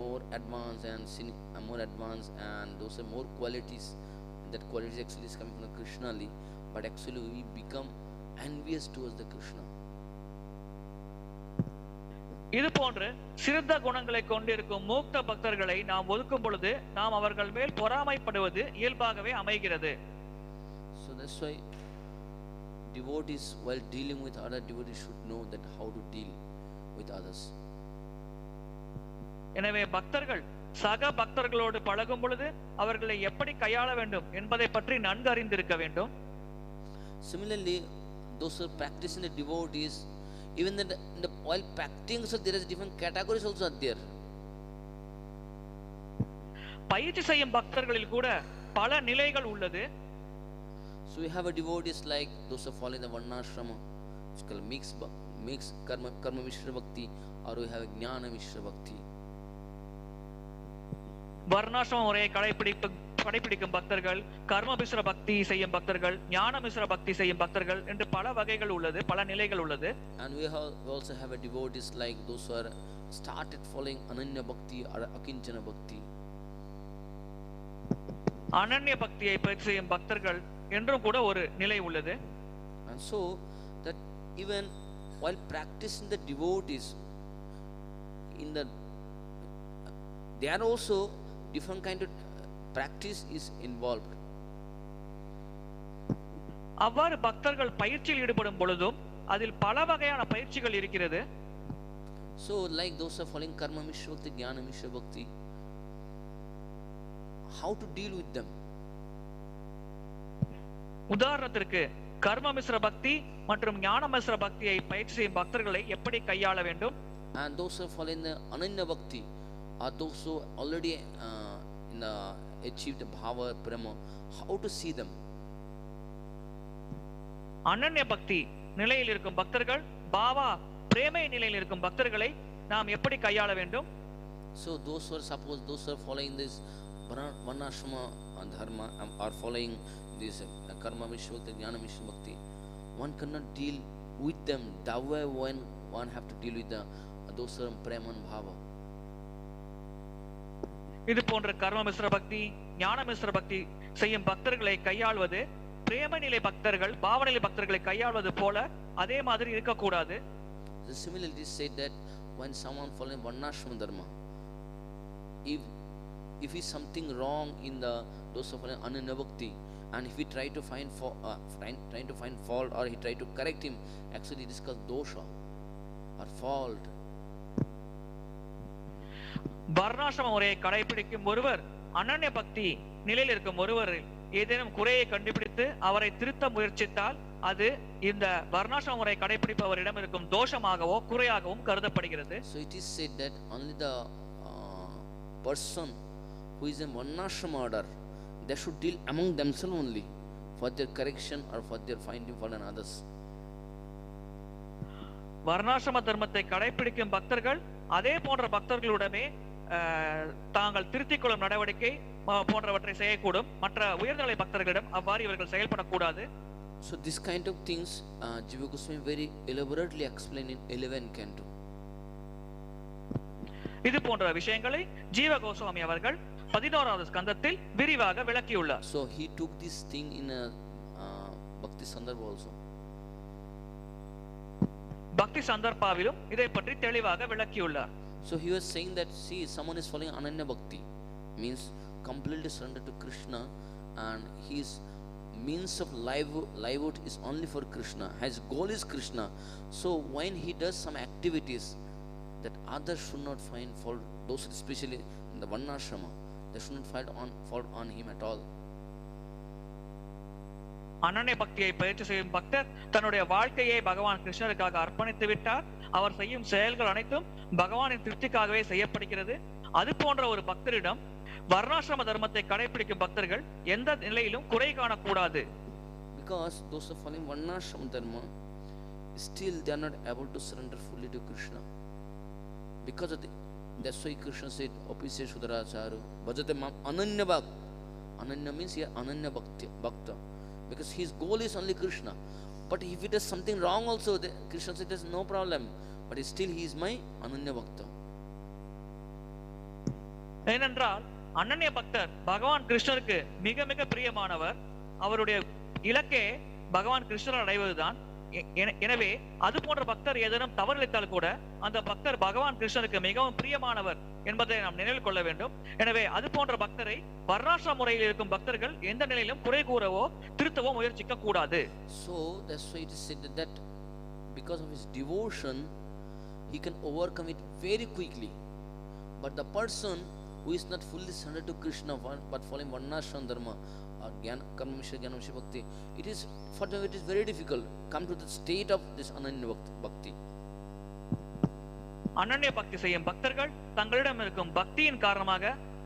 more advanced and those are more qualities, that qualities actually is coming from the Kṛṣṇa, but actually we become envious towards the Kṛṣṇa. இது போன்று சிறந்த குணங்களை கொண்டிருக்கும் மூக்த பக்தர்களை நாம் ஒதுக்கும் பொழுது நாம் அவர்கள் மேல் பொறாமைப்படுவது இயல்பாகவே அமைகிறது. So that's why devotees, while dealing with other devotees, should know that how to deal with others. எனவே பக்தர்கள் சக பக்தர்களோடு பழகும் பொழுது அவர்களை எப்படி கையாள வேண்டும் என்பதை பற்றி நன்கு அறிந்திருக்க வேண்டும். Similarly, those who are practicing the devotees, even while practicing, so there is different categories also are there. பயிற்சி செய்யும் பக்தர்களில் கூட பல நிலைகள் உள்ளது. So we have a devotees like those who follow the varnashrama, which called mixed karma mishra bhakti, or we have a jnana mishra bhakti. வர்ணாசிரம முறையை கடைபிடிக்கும் பக்தர்கள், கர்ம மிஸ்ர பக்தி செய்யும் பக்தர்கள், ஞான மிஸ்ர பக்தி செய்யும் பக்தர்கள் என்று பல வகைகள் உள்ளது, பல நிலைகள் உள்ளது. And we also have a devotees like those who are started following ananya bhakti or akinchana bhakti. அனன்ய பக்தியை பயிற்சி செய்யும் பக்தர்கள் என்றும் கூட ஒரு நிலை உள்ளது. And so that even while practicing the devotees in the, there are also different kind of practice is involved. அவ்வாறு பக்தர்கள் பயிற்சியில் ஈடுபடும் பொழுதும் அதில் பல வகையான பயிற்சிகள் இருக்கிறது. So like those are following karma mishra bhakti, jnana mishra bhakti, how to deal with them? உதாரணத்திற்கு கர்ம மிஸ்ர பக்தி மற்றும் ஞான மிஸ்ர பக்தியை பயிற்சி செய்யும் பக்தர்களை எப்படி கையாள வேண்டும்? And those who follow in the ananya bhakti are those who already in the achieved bhava prema, how to see them? அனன்ய பக்தி நிலையில் இருக்கும் பக்தர்கள், பாவா பிரேமை நிலையில் இருக்கும் பக்தர்களை நாம் எப்படி கையாள வேண்டும்? So those who are suppose those who are following this varnashrama dharma are following this karma mishra bhakti, jnana mishra bhakti, one cannot deal with them the way one have to deal with the those who are prema and bhava. இது போன்ற கர்ம மிஸ்ர பக்தி, ஞான மிஸ்ர பக்தி செய்யும் பக்தர்களை கையாள்வது பிரேம நிலை பக்தர்கள், பாவநிலை பக்தர்களை கையாள்வது போல அதே மாதிரி இருக்கக்கூடாது. Similarly said that when someone following varnashrama dharma, if is something wrong in the those of ananya bhakti, and if we try to find fault or he try to correct him, actually it is called dosha or fault. வர்ணாசிரம முறையை கடைபிடிக்கும் ஒருவர் அனன்ய பக்தி நிலையில் இருக்கும் ஒருவர் ஏதேனும் குறையை கண்டுபிடித்து அவரை திருத்த முயற்சித்தால் அது இந்த வர்ணாசிரம முறை கடைபிடிப்பவரிடம் இருக்கும் தோஷமாகவோ குறையாகவும் கருதப்படுகிறது. So it is said that only the person who is in varnashrama order, they should deal among themselves only for their correction or for their finding fault in others. வர்ணாசிரம தர்மத்தை கடைபிடிக்கும் பக்தர்கள் அதே போன்ற பக்தர்களுடனே தாங்கள் திருத்திக் கொள்ளும் நடவடிக்கை போன்றவற்றை செய்யக்கூடும். மற்ற உயர்நிலை பக்தர்களிடம் அவ்வாறு இவர்கள் செயல்படக்கூடாது. So this kind of things Jiva Goswami very elaborately explained in 11 canto. இது போன்ற விஷயங்களை ஜீவ கோஸ்வாமி அவர்கள் 11வது ஸ்கந்தத்தில் விரிவாக விளக்கியுள்ளார். So he took this thing in a bhakti sandarbha also. பக்தி சந்தர்ப்பாவிலும் இதை பற்றி தெளிவாக விளக்கியுள்ளார். So he was saying that see someone is following ananya bhakti means completely surrender to Kṛṣṇa, and his means of livelihood is only for Kṛṣṇa, his goal is Kṛṣṇa. So when he does some activities that others should not find fault, those especially in the varnashrama, they should not find fault on him at all. அனன்ய பக்தியை பயிற்சி செய்யும் பக்தர் தன்னுடைய வாழ்க்கையை பகவான் கிருஷ்ணருக்காக அர்ப்பணித்து விட்டார். அவர் செய்யும் செயல்கள் அனைத்தும் பகவானின் திருப்திக்காகவே செய்யப்படுகிறது. அது போன்ற ஒரு பக்தரிடம் வர்ணாசிரம தர்மத்தை கடைபிடிக்கும் பக்தர்கள் எந்த நிலையிலும் குறை காணக்கூடாது. Because those who are following varnashrama dharma, still they are not able to surrender fully to Kṛṣṇa. Because of that's why Kṛṣṇa said, "Opise Sudaracharu, bhajate mam ananya bhakt." Ananya means here ananya bhakta. Because his goal is only Kṛṣṇa. But if he does something wrong also, Kṛṣṇa said there's no problem. But still he is my ananya bhakta. ஏனென்றால் அனன்ய பக்தர் பகவான் கிருஷ்ணருக்கு மிக மிக பிரியமானவர். அவருடைய இலக்கே பகவான் கிருஷ்ணரை அடைவதுதான். எனவே அது போன்ற பக்தர் ஏதேனும் தவறிழைத்தால் கூட அந்த பக்தர் பகவான் கிருஷ்ணருக்கு மிகவும் பிரியமானவர் என்பதை நாம் நினைவில் கொள்ள வேண்டும். எனவே அது போன்ற பக்தரை வர்ணாசிரம முறையில் இருக்கும் பக்தர்கள் எந்த நிலையிலும் குறை கூறவோ திருத்தவோ முயற்சிக்க கூடாது. So that's why it is said that because of his devotion he can overcome it very quickly. But the person who is not fully surrendered to Kṛṣṇa but following varnashrama dharma or karma mishra jnana mishra bhakti, it is for them it is very difficult come to the state of this ananya bhakti. அனன்ய பக்தி செய்யும் பக்தர்கள் தங்களிடம் இருக்கும் பக்தியின் காரணமாக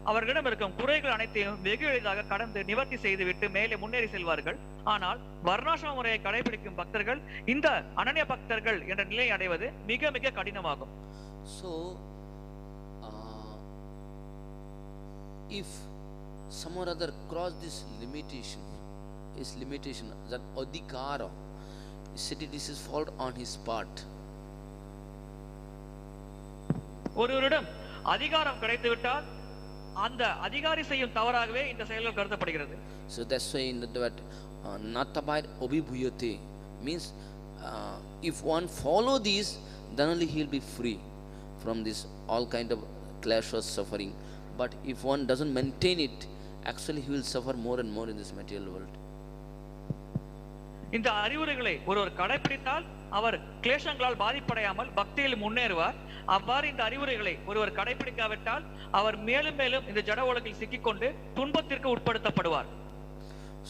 அவர்களிடம் இருக்கும் குறைகள் அனைத்தையும் வெகு எளிதாக கடந்து நிவர்த்தி செய்துவிட்டு மேலே முன்னேறி செல்வார்கள். ஆனால் வர்ணாசிரம முறையை கடைபிடிக்கும் பக்தர்கள் இந்த அனன்ய பக்தர்கள் என்ற நிலையை அடைவது மிக மிக கடினமாகும். So if some or other cross this limitation that adhikara, said this is fault on his part. ஒருவரிடம் அதிகாரம் கிடைத்துவிட்டால் அந்த அதிகாரி செய்யும் தவறாகவே இந்த செயல்கள் கருதப்படுகிறது. So that's why in that natabhayat obhibhuyate means if one follow these, then only he will be free from this all kind of clash or suffering. But if one doesn't maintain it, actually he will suffer more and more in this material world. இந்த அறிவுரைகளை ஒருவர் கடைபிடித்தால் அவர் கிளேசங்களால் பாதிப்படையாமல் பக்தியில் முன்னேறுவார். அவ்வாறு இந்த அறிவுரைகளை ஒருவர் கடைபிடிக்காவிட்டால் அவர் மேலும் மேலும் இந்த ஜட உலகில் சிக்கிக்கொண்டு துன்பத்திற்கு உட்படுத்தப்படுவார்.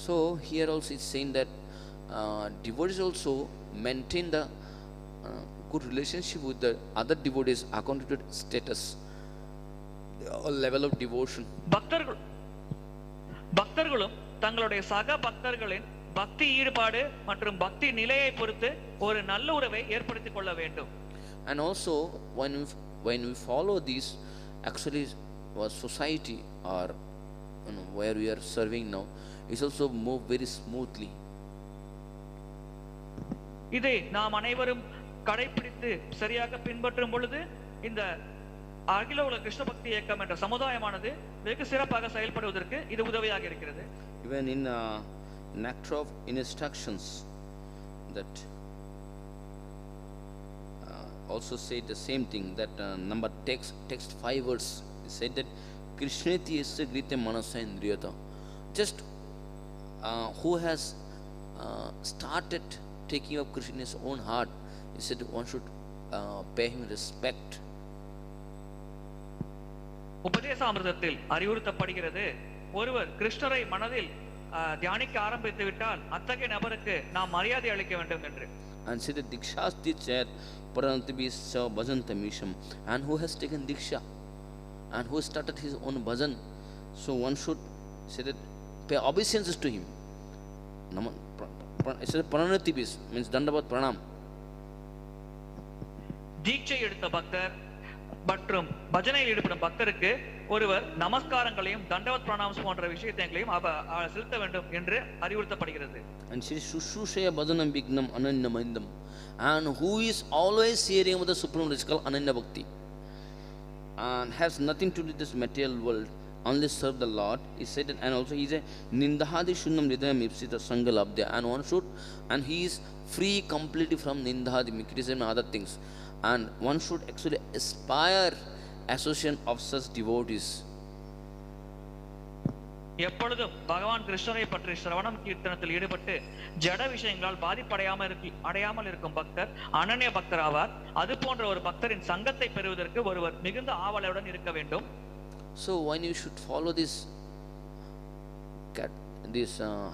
So here also it's saying that devotees also maintain the good relationship with the other devotees according to status or level of devotion. பக்தர்களும் தங்களுடைய சக பக்தர்களின் பக்தி ஈடுபாடு மற்றும் பக்தி நிலையை பொறுத்து ஒரு நல்ல உறவை ஏற்படுத்திக் கொள்ள வேண்டும். And also when we follow these, actually our society or where we are serving now is also move very smoothly. இதை நாம் அனைவரும் கடைபிடித்து சரியாக பின்பற்றும் பொழுது இந்த அகில உலக கிருஷ்ண பக்தி இயக்கம் என்ற சமுதாயமானது வெகு சிறப்பாக செயல்படுவதற்கு இது உதவியாக இருக்கிறது. Even in nectar of instructions that also said the same thing, that number text 5 words said that Krishneti yasya grite manasa indriyata. Just who has started taking up Krishna in his own heart, he said one should pay him respect. உபதேசாமிர்தத்தில் அறிவுறுத்தப்படுகிறது, ஒருவர் கிருஷ்ணரை மனதில் தியானிக்க ஆரம்பித்து விட்டால் அத்தகைய நபருக்கு நாம் மரியாதை அளிக்க வேண்டும் என்று. And said that dikshasti chat parantabhisya bhajantamisham, and who has taken diksha and who started his own bhajan, so one should say that pay obeisances to him. It says paranatibhis means dandavat pranam. தீட்சை எடுத்த பக்தர் மற்றும் பஜனையில் ஈடுபடும் பக்தருக்கு ஒருவர் நமஸ்காரங்களையும் தண்டவத் பிரணாமம் போன்ற விஷயங்களையும் செலுத்த வேண்டும் என்று அறிவுறுத்தப்படுகிறது. And Shri Shushushaya Bhajanam Vignam Ananya Mahindam, and who is always hearing with the supreme is called Ananya Bhakti, and has nothing to do with this material world, only serve the Lord. He said, and also he is a nindati shunnam hridayam ipsita sangalabdya, and one should, and he is free completely from nindati, criticism and other things, and one should actually aspire association of such devotees. எப்பொழுதும் பகவான் கிருஷ்ணரை பற்றி சிரவணம் கீர்த்தனத்தில் ஈடுபட்டு ஜட விஷயங்களால் அடையாமல் இருக்கும் பக்தர் அனன்ய பக்தர் ஆவார். அது போன்ற ஒரு பக்தரின் சங்கத்தை பெறுவதற்கு ஒருவர் மிகுந்த ஆவலுடன் இருக்க வேண்டும். So when you should follow this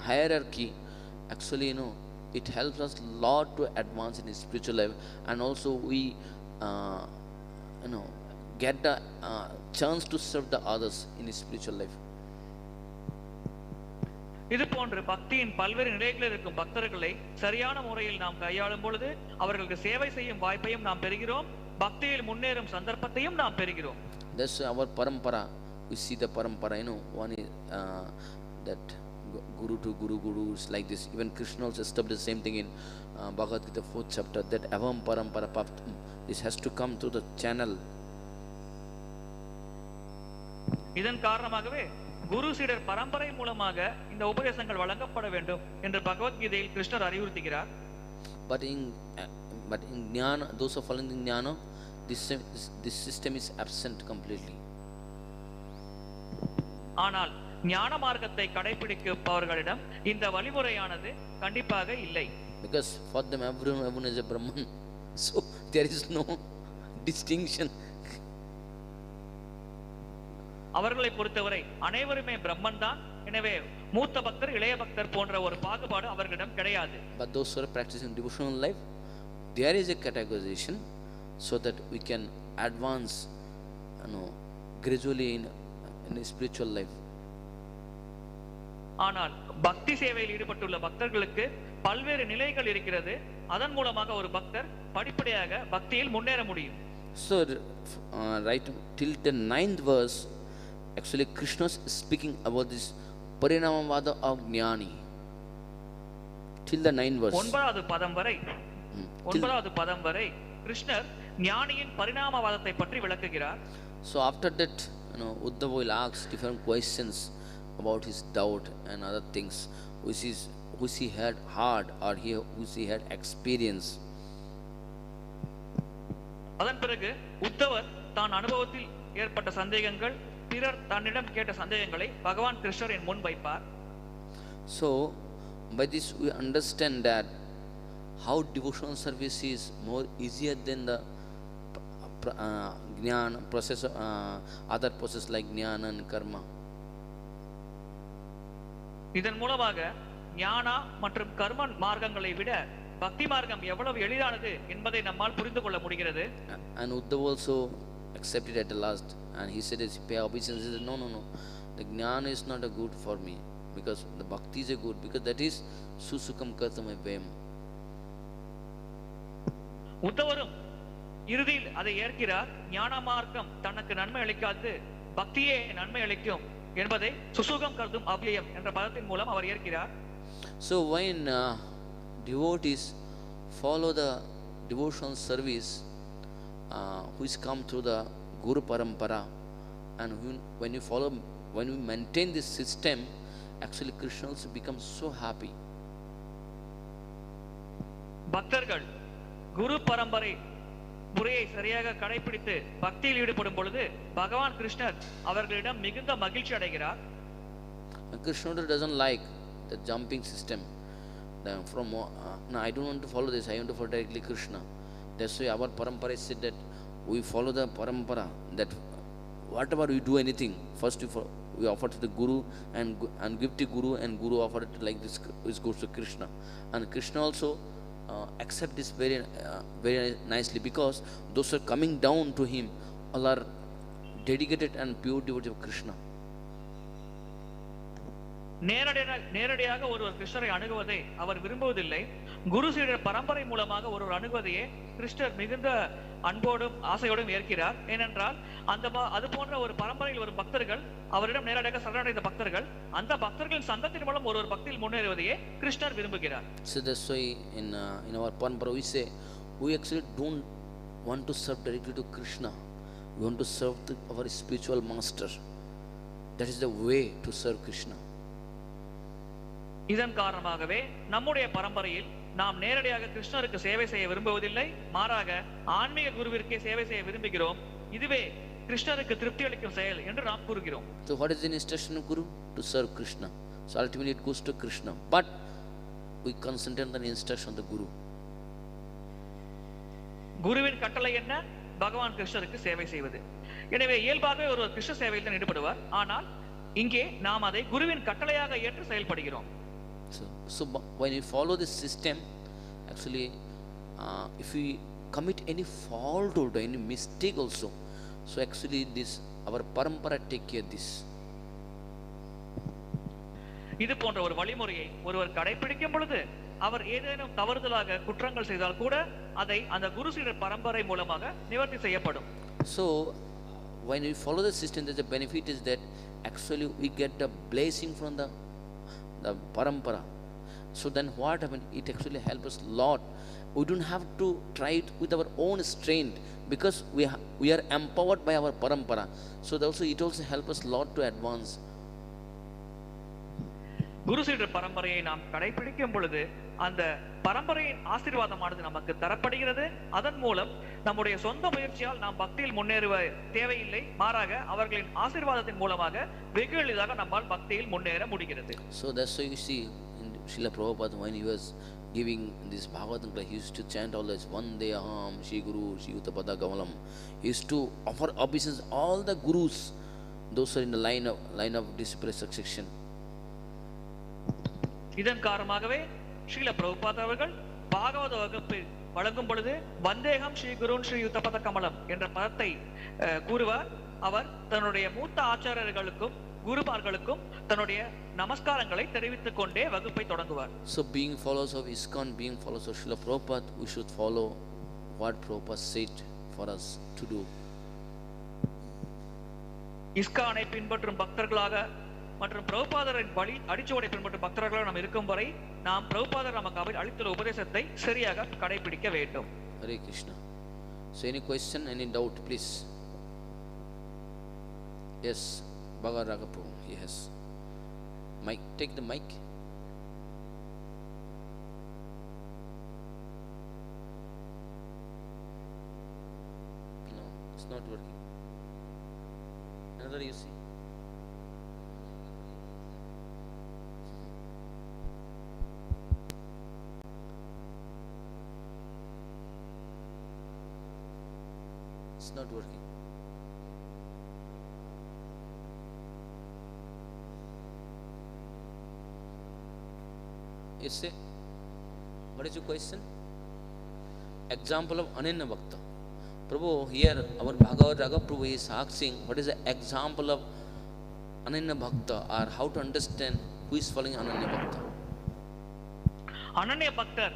hierarchy, actually it helps us a lot to advance in his spiritual life, and also we get the chance to serve the others in his spiritual life. இது போன்ற பக்தியின் பல்வேறு நிலைகளில் இருக்கும் பக்தர்களை சரியான முறையில் நாம் கையாளும் பொழுது அவர்களுக்கு சேவை செய்யும் வாய்ப்பையும் நாம் பெறுகிறோம், பக்தியில் முன்னேறும் சந்தர்ப்பத்தையும் நாம் பெறுகிறோம். That's our parampara. We see the parampara, one is that guru to guru is like this. Even Kṛṣṇa also established the same thing in Bhagavad Gita 4th chapter, that avam parampara paptam. This has to come through the channel. இதன் காரணமாகவே குரு சீடர் பரம்பரை மூலமாக இந்த உபதேசங்கள் வழங்கப்பட வேண்டும் என்று பகவத்கீதையில் கிருஷ்ணர் அறிவுறுத்துகிறார். But in jnana, those who follow in jnana, this system is absent completely. ஆனால் ஞான மார்க்கத்தை கடைபிடிப்பவர்களிடம் இந்த வழிமுறையானது கண்டிப்பாக இல்லை. Because for them everyone is a Brahman, so there is no distinction. அவர்களை பொறுத்தவரை அனைவருமே பிரம்மன் தான். எனவே மூத்த பக்தர் இளைய பக்தர் போன்ற ஒரு பாகுபாடு அவர்களிடம் கிடையாது. But those who are practicing devotional life, there is a categorization so that we can advance gradually in spiritual life. ஆனால் பக்தி சேவையில் ஈடுபட்டுள்ள பக்தர்களுக்கு பல்வேறு நிலைகள் இருக்கிறது. அதன் மூலமாக ஒரு பக்தர் படிப்படியாக பக்தியில் முன்னேற முடியும். So right till the 9th verse, actually Kṛṣṇa is speaking about this parinamavada of jnani. Till the 9th verse. 9வது பதம் வரை கிருஷ்ணர் ஞானியின் பரிணாமவாதத்தை பற்றி விளக்குகிறார். So after that, Uddhava will ask different questions about his doubt and other things which he had heard or which he had experienced. அதன் பிறகு உத்தவர் தான் அனுபவத்தில் ஏற்பட்ட சந்தேகங்கள், பிறர் தன்னிடம் கேட்ட சந்தேகங்களை பகவான் கிருஷ்ணரின் முன் வைப்பார். So by this we understand that how devotional service is more easier than the jnana process, other process like jnana and karma. இதன் மூலமாக ஞானா மற்றும் கர்ம மார்க்கங்களை விட பக்தி மார்க்கம் எவ்வளவு எளிதானது என்பதை நம்மால் புரிந்து கொள்ள முடிகிறது. And Uddhava also accepted at the last, and he said, pay obeisance. He said, no, the jnana is not a good for me, because the bhakti is a good, because that is susukam kartam evayam. உத்தவரும் இறுதியில் அதை ஏற்கிறார். ஞான மார்க்கம் தனக்கு நன்மை அளிக்காது, பக்தியே நன்மை அளிக்கும் என்பதை சுசுகம் கருதும் அவ்யயம் என்ற பதத்தின் மூலம் அவர் ஏற்கிறார். So when devotees follow the devotional service which come through the Guru Parampara, and when you maintain this system, actually Kṛṣṇa also becomes so happy. பக்தர்கள் குரு பரம்பரை முறையை சரியாக கடைபிடித்து பக்தியில் ஈடுபடும் பொழுது பகவான் கிருஷ்ணர் அவர்களிடம் மிகுந்த மகிழ்ச்சி அடைகிறார். Kṛṣṇa doesn't like the jumping system. No, I don't want to follow this. I want to follow directly Kṛṣṇa. That's why our parampara said that we follow the parampara. That whatever we do anything, first we offer to the Guru and give to Guru, and Guru offer it like this, which goes to Kṛṣṇa. And Kṛṣṇa also accept this very nicely, because those who are coming down to him all are dedicated and pure devotees of Kṛṣṇa. நேரடியாக ஒருவர் கிருஷ்ணரை அணுகுவதை அவர் விரும்புவதில்லை. குரு சீடர் பரம்பரை மூலமாக ஒருவர் அணுகுவதையே கிருஷ்ணர் மிகுந்த அன்போடும் ஆசையோடும் ஏற்கிறார். ஏனென்றால் அது போன்ற ஒரு பரம்பரையில் வரும் பக்தர்கள், அவரிடம் நேரடியாக சரணடைந்த பக்தர்கள், அந்த பக்தர்களின் சங்கத்தின் மூலம் ஒருவர் பக்தியில் முன்னேறுவதையே கிருஷ்ணர் விரும்புகிறார். So that's why in our parampara we say we actually don't want to serve directly to Kṛṣṇa. We want to serve our spiritual master. That is the way to serve Kṛṣṇa. இதன் காரணமாகவே நம்முடைய பரம்பரையில் நாம் நேரடியாக கிருஷ்ணருக்கு சேவை செய்ய விரும்புவதில்லை, மாறாக ஆன்மீக குருவிற்கே சேவை செய்ய விரும்புகிறோம். இதுவே கிருஷ்ணருக்கு திருப்தி அளிக்கும் செயல் என்று நாம் கூறுகிறோம். So what is the instruction of Guru? To serve Kṛṣṇa. So ultimately it goes to Kṛṣṇa, but we concentrate on the instruction of the Guru. குருவின் கட்டளை என்ன? பகவான் கிருஷ்ணருக்கு சேவை செய்வது. எனவே இயல்பாகவே ஒருவர் கிருஷ்ண சேவையில் தான் ஈடுபடுவார். ஆனால் இங்கே நாம் அதை குருவின் கட்டளையாக ஏற்று செயல்படுகிறோம். So when you follow this system, actually if we commit any fault or any mistake also, so actually this our parampara take care of this. இது போன்ற ஒரு வழிமுறையை ஒருவர் கடைபிடிக்கும் பொழுது அவர் ஏதேனும் தவறுதலாக குற்றங்கள் செய்தால் கூட அதை அந்த குரு சீடர் பரம்பரை மூலமாக நிவர்த்தி செய்யப்படும். So when we follow the system, the benefit is that actually we get the blessing from the parampara. So then what happened? It actually helps us a lot. We don't have to try it with our own strength, because we are empowered by our parampara. So it also helps us a lot to advance. குரு சீடர் பரம்பரையை நாம் கடைபிடிக்கும் பொழுது அந்த பரம்பரையின் ஆசீர்வாதமானது நமக்கு தரப்படுகிறது. அதன் மூலம் நம்முடைய சொந்த முயற்சியால் நாம் பக்தியில் முன்னேறுவ தேவையில்லை, மாறாக அவர்களின் ஆசீர்வாதத்தின் மூலமாக வெகு எளிதாக நம்மால் பக்தியில் முன்னேற முடிகிறது. So that's why you see in Srila Prabhupada, when he was giving this Bhagavatam, he used to chant always Vandeham Shri Guru Shri Uttapada Kamalam. He used to offer obeisance all the gurus, those are in the line of disciple succession. இதன் காரணமாகவே ஸ்ரீல பிரபுபாத் அவர்கள் பாகவத வகுப்பு வழங்கும் பொழுது வந்தேகம் ஸ்ரீ குருன் ஸ்ரீ உத்தபத கமலம் என்ற பதத்தை கூறுவார். அவர் தன்னுடைய மூத்த ஆச்சாரியர்களுக்கும் குருமார்களுக்கும் தன்னுடைய நமஸ்காரங்களை தெரிவித்துக் கொண்டே வகுப்பை தொடங்குவார். So being followers of ISKCON, being followers of Srila Prabhupada, we should follow what Prabhupada said for us to do. இஸ்கானை பின்பற்றும் பக்தர்களாக மற்றும் பிரபுபாதரின் வழி அடிச்சுவடை பின்பற்றும் பக்தர்களாக நாம் இருக்கும் வரை நாம் பிரபுபாதர் நமக்கு அளித்துள்ள உபதேசத்தை சரியாக கடைபிடிக்க வேண்டும். Hare Krishna. So any question, any doubt, please? Yes, Bhagavad Ragapu, he has mic. Take the mic. No, it's not working. Another you see. It's not working. You say, what is your question? Example of Ananya Bhakta. Prabhu, here our Bhagavad Raga Prabhu is asking, what is the example of Ananya Bhakta, or how to understand who is following Ananya Bhakta? அனன்ய பக்தர்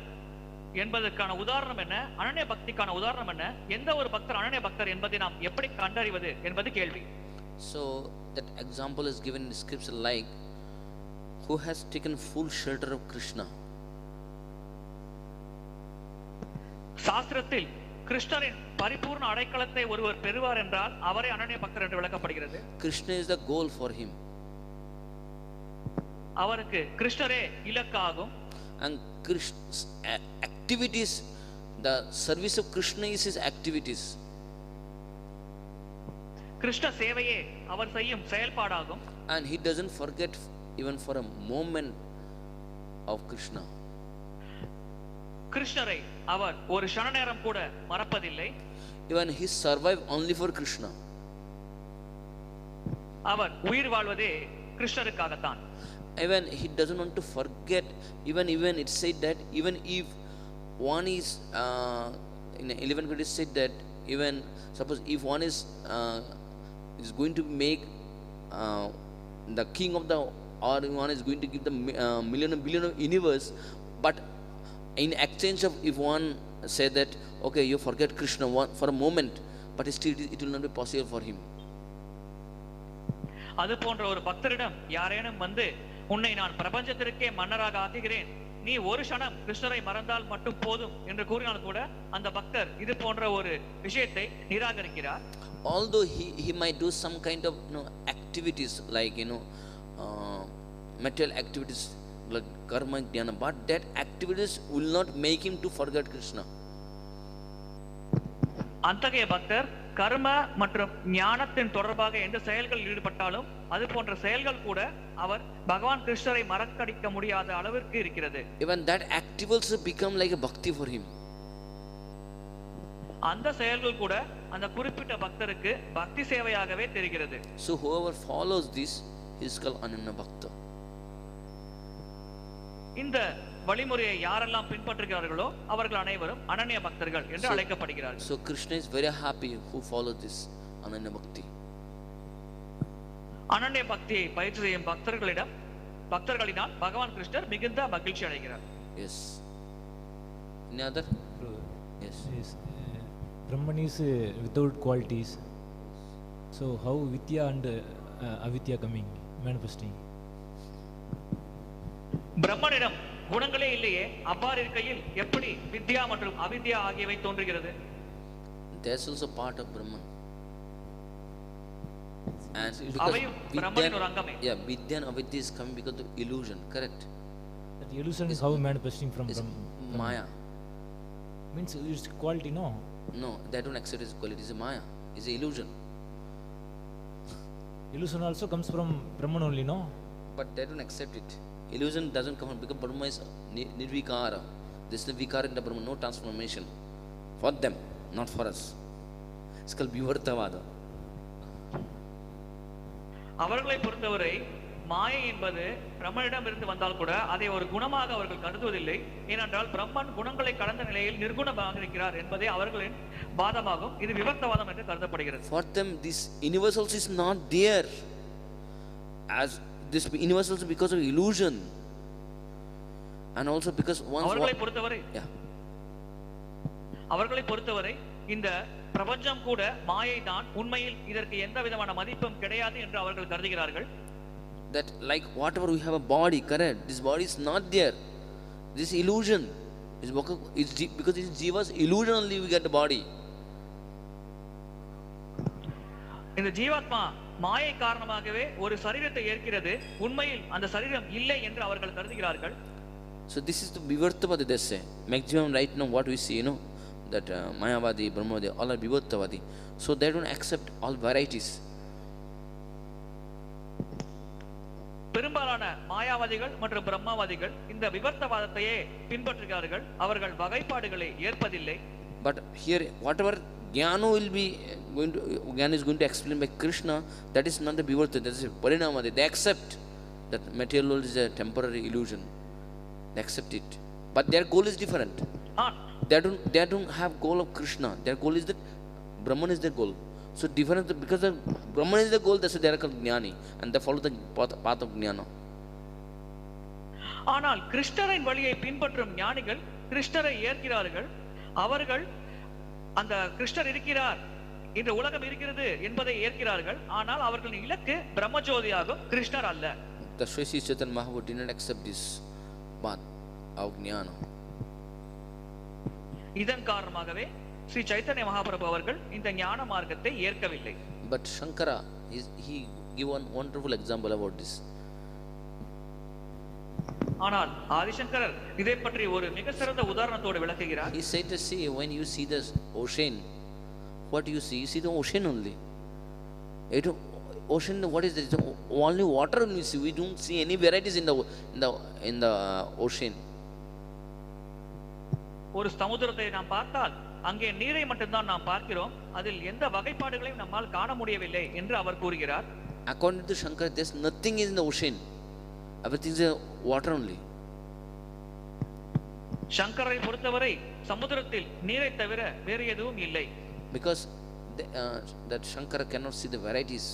என்பதற்கான உதாரணம் என்ன, அனன்ய பக்திக்கான உதாரணம் என்ன, எந்த ஒரு பக்தர் அனன்ய பக்தர் என்பதை நாம் எப்படி கண்டறிவது என்பது கேள்வி. So that example is given in scripture like, who has taken full shelter of Kṛṣṇa. சாஸ்திரத்தில் கிருஷ்ணரின் பரிபூர்ண அடைக்கலத்தை ஒருவர் பெறுவார் என்றால் அவரே அனன்ய பக்தர் என்று விளக்கப்படுகிறது. Kṛṣṇa is the goal for him. அவருக்கு கிருஷ்ணரே இலக்காகும். And Krishna's activities, the service of Kṛṣṇa is his activities. Krishna சேவையே அவர் செய்யும் செயல்பாடாகும். And he doesn't forget even for a moment of Kṛṣṇa. கிருஷ்ணரை அவர் ஒரு க்ஷண நேரம் கூட மறப்பதில்லை. Even he survived only for Kṛṣṇa. அவர் உயிர் வாழ்வதே கிருஷ்ணருக்காகத்தான். Even he doesn't want to forget, even it said that even if one is in 11 it said that even suppose if one is going to make the king of the, or one is going to give the million and billion of universe, but in exchange of if one say that okay you forget Kṛṣṇa for a moment, but still it will not be possible for him. அது போன்ற ஒரு பக்தரிடம் யாரேனும் வந்து உன்னை நான் பிரபஞ்சத்திற்கே மன்னராக ஆக்குகிறேன், நீ ஒரு க்ஷணம் கிருஷ்ணரை மறந்தால் மட்டும் போதும் என்று கூறினால் கூட அந்த பக்தர் இது போன்ற ஒரு விஷயத்தை நிராகரிக்கிறார். Although he might do some kind of activities like material activities like karma jnana, but that activities will not make him to forget Kṛṣṇa. அத்தகைய பக்தர் கர்ம மற்றும் ஞானத்தின் தொடர்பாக எந்த செயல்களில் ஈடுபட்டாலும் அது போன்ற செயல்கள் கூட அவர் பகவான் கிருஷ்ணரை மறக்கடிக்க முடியாத அளவிற்கு இருக்கிறது. Even that activities become like a bhakti for him. அந்த செயல்கள் கூட அந்த குறிப்பிட்ட பக்தருக்கு பக்தி சேவையாகவே தெரிகிறது. So whoever follows this is called Ananya Bhakta. இந்த வழிமுறையை யாரெல்லாம் பின்பற்றுகிறார்களோ அவர்கள் அனைவரும் அனன்ய பக்தர்கள் என்று அழைக்கப்படுகிறார்கள். So Kṛṣṇa is very happy who follow this Ananya Bhakti. அனன்ய பக்தியை பயிற்சி செய்யும் பக்தர்களினால் பகவான் கிருஷ்ணர் மிகுந்த மகிழ்ச்சி அடைகிறார். Yes. Any other? Yes. Brahman is without qualities. So how Vidya and Avidya coming manifesting? பிரம்மனிடம் குணங்களே இல்லையே, அவ்வாறு இருக்கையில் எப்படி வித்யா மற்றும் அவித்யா ஆகியவை தோன்றுகிறது? That's also part of Brahman. And அவையும் பிரம்மனின் ஒரு அங்கமே. Yeah, vidya and avidya is coming because of illusion, correct? That illusion is how manifesting from Maya. Means it's quality, no? No, they don't accept its quality. It's a Maya. It's an illusion. Illusion also comes from Brahman only, no? But they don't accept it. Illusion doesn't come from, because Brahma is nirvikara. This is the vikara in the Brahma, no transformation. For them, not for us. It's called vivartavada. அவர்களை பொறுத்தவரை மாயை என்பது பிரம்மனிடம் இருந்து வந்தால் கூட அதை ஒரு குணமாக அவர்கள் கருதுவதில்லை. ஏனென்றால் பிரம்மன் குணங்களை கடந்த நிலையில் நிர்குணமாக இருக்கிறார் என்பதே அவர்களின் வாதமாகும். இது விவர்த்தவாதம் என்று கருதப்படுகிறது. For them, this universals is not there. As this universals because of illusion, and also because once அவர்களை பொறுத்தவரை இந்த பிரபஞ்சம் கூட மாயை தான், உண்மையில் இதற்கு எந்த விதமான மதிப்பும் கிடையாது என்று அவர்கள் கருதுகிறார்கள். That like whatever we have a body, correct? This body is not there. This illusion is because it's jiva's illusion only we get the body. இந்த ஜீவாத்மா மாயை காரணமாகவே ஒரு சரீரத்தை ஏற்கிறது. உண்மையில் அந்த சரீரம் இல்லை என்று அவர்கள் கருதுகிறார்கள். So this is the vivartavadi, they say. Maximum right now what we see, that Mayavadi, Brahmavadi, all are vivartavadi. So they don't accept all varieties. பெரும்பாலான மாயாவாதிகள் மற்றும் பிரம்மவாதிகள் இந்த விவர்த்தவாதத்தையே பின்பற்றுகிறார்கள். அவர்கள் வகைப்பாடுகளை ஏற்பதில்லை. But here whatever jnana will be jnana is going to explain by Kṛṣṇa, that is not the vivarta, that is parinamadi. They accept that material world is a temporary illusion. They accept it, but their goal is different. They don't have goal of Kṛṣṇa. Their goal is that Brahman is their goal. So different, because the Brahman is the goal, that's why they are called jnani, and they follow the path of jnana. ஆனால் கிருஷ்ணரின் வழியை பின்பற்றும் ஞானிகள் கிருஷ்ணரை ஏற்கிறார்கள். அவர்கள் அந்த கிருஷ்ணர் இருக்கிறார், இந்த உலகம் இருக்கிறது என்பதை ஏற்கிறார்கள். ஆனால் அவர்களின் இலக்கு பிரம்மஜோதியாகும், கிருஷ்ணர் அல்ல. The Sri Chaitanya Mahaprabhu did not accept this path of jnana. இதன் காரணமாகவே ஸ்ரீ சைத்தன்ய மகாபிரபு அவர்கள் இந்த ஞான மார்க்கத்தை ஏற்கவில்லை. But Shankara, he give one wonderful example about this. ஆனால் ஆதிசங்கரர் இதை பற்றி ஒரு மிக சிறந்த உதாரணத்தோடு விளக்குகிறார். He said to see, when you see this ocean, what you see? You see the ocean only. Ocean, what is it? Only water we see. We don't see any varieties in the ocean. ஒரு சமுத்திரத்தை நாம் பார்த்தால் அங்கே நீரை மட்டும்தான் நாம் பார்க்கிறோம், அதில் எந்த வகைப்பாடுகளையும் நம்மால் காண முடியவில்லை என்று அவர் கூறுகிறார். According to Shankara, there's nothing in the ocean. Everything is water only. சங்கரை பொறுத்தவரை சமுத்திரத்தில் நீரை தவிர வேறு எதுவும் இல்லை. Because that Shankara cannot see the varieties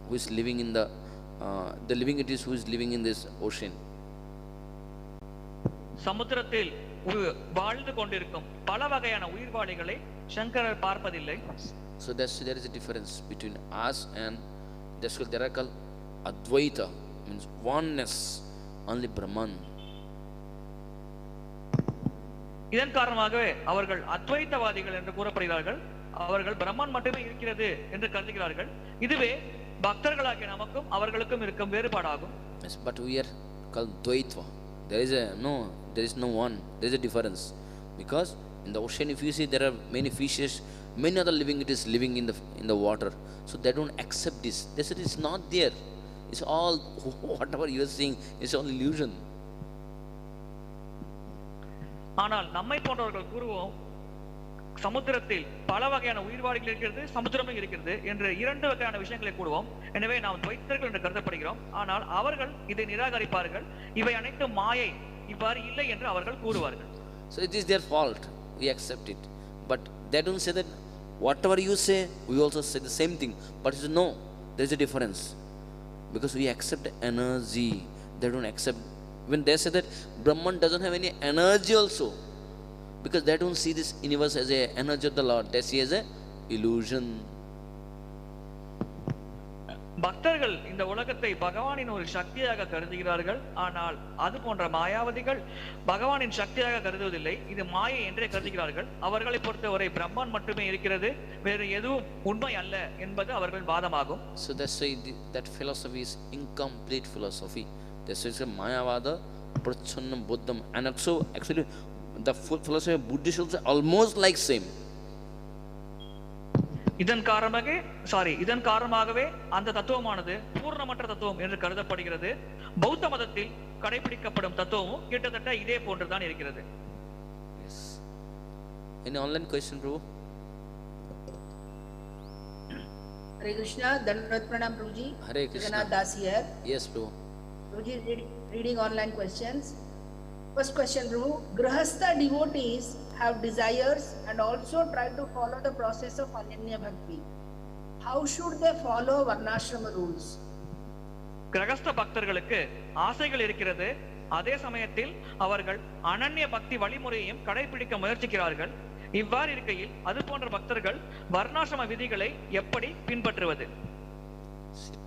who is living in the living entities who is living in this ocean. சமுத்திரத்தில் வாழ்ந்து கொண்டிருக்கும் பல வகையான உயிர்வாளிகளை சங்கரர் பார்ப்பதில்லை. So there is a difference between us and there are called advaita, means oneness, only Brahman. இதன் காரணமாகவே அவர்கள் அத்வைத்தவாதிகள் என்று கூறப்படுகிறார்கள். அவர்கள் பிரம்மன் மட்டுமே இருக்கிறது என்று கருதுகிறார்கள். இதுவே பக்தர்களாகிய நமக்கும் அவர்களுக்கும் இருக்கும் வேறுபாடாகும். Yes, but we are called dvaitva. There is no one. There is a difference, because in the ocean, if you see, there are many fishes, many other living entities living in the water. So they don't accept this. They said it's not there. It's all whatever you are seeing is all illusion. ஆனால் நம்மை போன்றவர்கள் கூறுவோம், சமுத்திரத்தில் பல வகையான உயிர்வாளிகள் இருக்கிறது, சமுத்திரமும் இருக்கிறது என்று இரண்டு வகையான விஷயங்களை கூறுவோம். எனவே நாம் துவைத்தர்கள் என்று கருதப்படுகிறோம். ஆனால் அவர்கள் இதை நிராகரிப்பார்கள். இவை அனைத்தும் மாயை, இவ்வாறு இல்லை என்று அவர்கள் கூறுவார்கள். So it is their fault. We accept it, but they don't say that whatever you say, we also say the same thing. But no, there is a difference, because we accept energy. They don't accept. When they say that Brahman doesn't have any energy also, because they don't see this universe as a energy of the Lord, they see as a illusion. பக்தர்கள் இந்த உலகத்தை பகவானின் ஒரு சக்தியாக கருதுகிறார்கள். ஆனால் அது போன்ற மாயாவதிகள் பகவானின் சக்தியாக கருதுவதில்லை, இது மாயை என்றே கருதுகிறார்கள். அவர்களை பொறுத்தவரை பிரம்மன் மட்டுமே இருக்கிறது, வேறு எதுவும் உண்மை அல்ல என்பது அவர்கள் வாதமாகும். So that's why that philosophy is incomplete philosophy. That's why it's a mayavada, prachannam, buddham, and also actually the philosophy of Buddhism is almost like same. இதன் காரணமாகவே அந்த தத்துவமானது பூர்ணமற்ற தத்துவம் என்று கருதப்படுகிறது. பௌத்த மதத்தில் கடைபிடிக்கப்படும் தத்துவமும் கிட்டத்தட்ட இதே போன்றுதான் இருக்கிறது. Yes. Any online question, bro? Hare Krishna, Dandavat Pranam, Prabhuji. Hare Krishna. Jagannath Das here. Yes, bro. Prabhuji, reading online questions. First question, Prabhu. Grahastha devotees have desires and also try to follow the process of Ananya Bhakti. How should they follow Varnashrama rules? கிரகஸ்த பக்தர்களுக்கு ஆசைகள் இருக்கிறது, அதே சமயத்தில் அவர்கள் அனன்ய பக்தி வழிமுறையையும் கடைபிடிக்க முயற்சிக்கிறார்கள். இவ்வாறு இருக்கையில் அது போன்ற பக்தர்கள் வர்ணாசிரம விதிகளை எப்படி பின்பற்றுவது?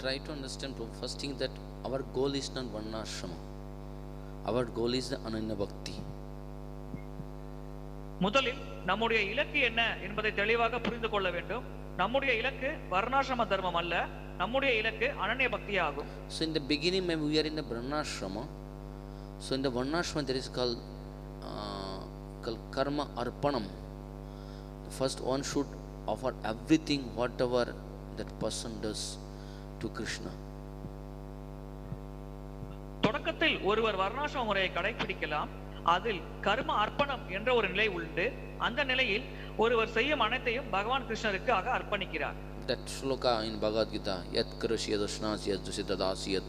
Try to understand, first thing, that our goal is not Varnashrama. Our goal is the Ananya Bhakti. முதலில் நம்முடைய இலக்கு என்ன என்பதை தெளிவாக புரிந்து கொள்ள வேண்டும். நம்முடைய இலக்கு வர்ணாசிரம தர்மம் அல்ல, நம்முடைய இலக்கு அனன்ய பக்தி ஆகும். So in the beginning when we are in the varnashrama, so in the varnashrama there is called karma arpanam. The first one should offer everything whatever that person does to Kṛṣṇa. தொடக்கத்தில் ஒருவர் வர்ணாசிரம முறையை கடைபிடிக்கலாம். அதில் கர்ம அர்ப்பணம் என்ற ஒரு நிலை உண்டு. அந்த நிலையில் ஒருவர் செய்யும் அனைத்தையும் பகவான் கிருஷ்ணருக்காக அர்ப்பணிக்கிறார். That shloka in Bhagavad Gita, yat karasi yad ashnasi yad dusi tadasi yad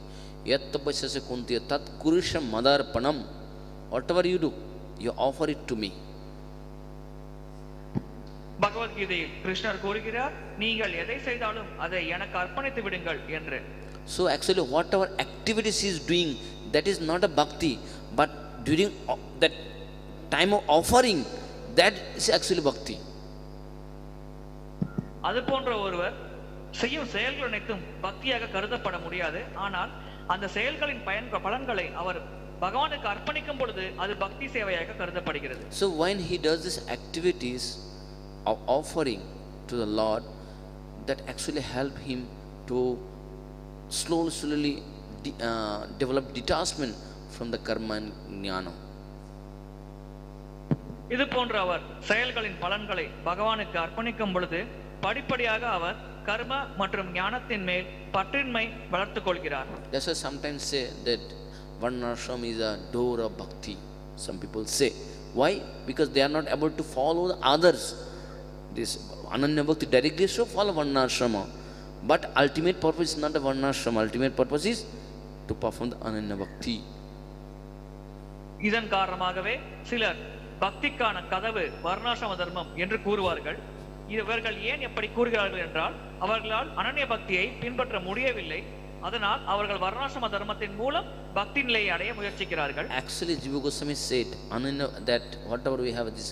yat tapasya kunti tat kurusha madarpanam. Whatever you do, you offer it to me. பகவத்கீதையில் கிருஷ்ணர் கூறுகிறார், நீங்கள் எதை செய்தாலும் அதை எனக்கு அர்ப்பணித்து விடுங்கள் என்று. So actually whatever activities he is doing, that is not a bhakti, but during that time of offering, that is actually bhakti. அது போன்ற ஒருவர் செய்யும் செயல்கள் அனைத்தும் பக்தியாக கருதப்பட முடியாது. ஆனால் அந்த செயல்களின் பலன்களை அவர் பகவானுக்கு அர்ப்பணிக்கும் பொழுது அது பக்தி சேவையாக கருதப்படுகிறது. So when he does these activities of offering to the Lord, that actually help him to slowly develop detachment from the karma and jnana. இது போன்ற அவர் செயல்களின் பலன்களை பகவானுக்கு அர்ப்பணிக்கும் பொழுது படிப்படியாக அவர் கர்ம மற்றும் ஞானத்தின் மேல் பற்றின்மை வளர்த்துக் கொள்கிறார். That's why sometimes say that varnashram is a door of bhakti. Some people say. Why? Because they are not able to follow the others. This ananya bhakti directly should follow varnashrama. But ultimate purpose is not the varnashrama. Ultimate purpose is to perform the ananya bhakti. இதன் காரணமாகவே சிலர் பக்திக்கான கதவு வர்ணாசிரம தர்மம் என்று கூறுவார்கள். இவர்கள் ஏன் எப்படி கூறுகிறார்கள் என்றால், அவர்களால் அனன்ய பக்தியை பின்பற்ற முடியவில்லை. அதனால் அவர்கள் வர்ணாசிரம தர்மத்தின் மூலம் பக்தி நிலையை அடைய முயற்சிக்கிறார்கள். Actually Jiva Goswami said ananya, that whatever we have this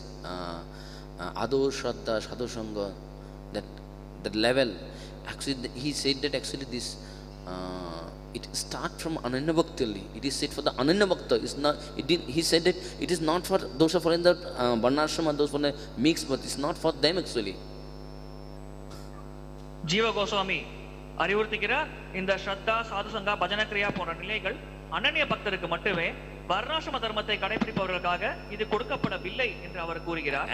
ado shraddha sadhu sangha, that level, actually he said that actually this it starts from ananya bhakti only. It is said for the ananya bhakta. It's not. He said that it is not for those who are following the varnashrama, those for the mixed, but it's not for them actually. ஜீவ கோஸ்வாமி அறிவுறுத்துகிறார், இந்த ஸ்ரத்தா சாது சங்கா பஜன கிரியா போன்ற நிலைகள் அனன்ய பக்தருக்கு மட்டுமே, வர்ணாசிரம தர்மத்தை கடைபிடிப்பவர்களுக்காக இது கொடுக்கப்படவில்லை என்று அவர் கூறுகிறார்.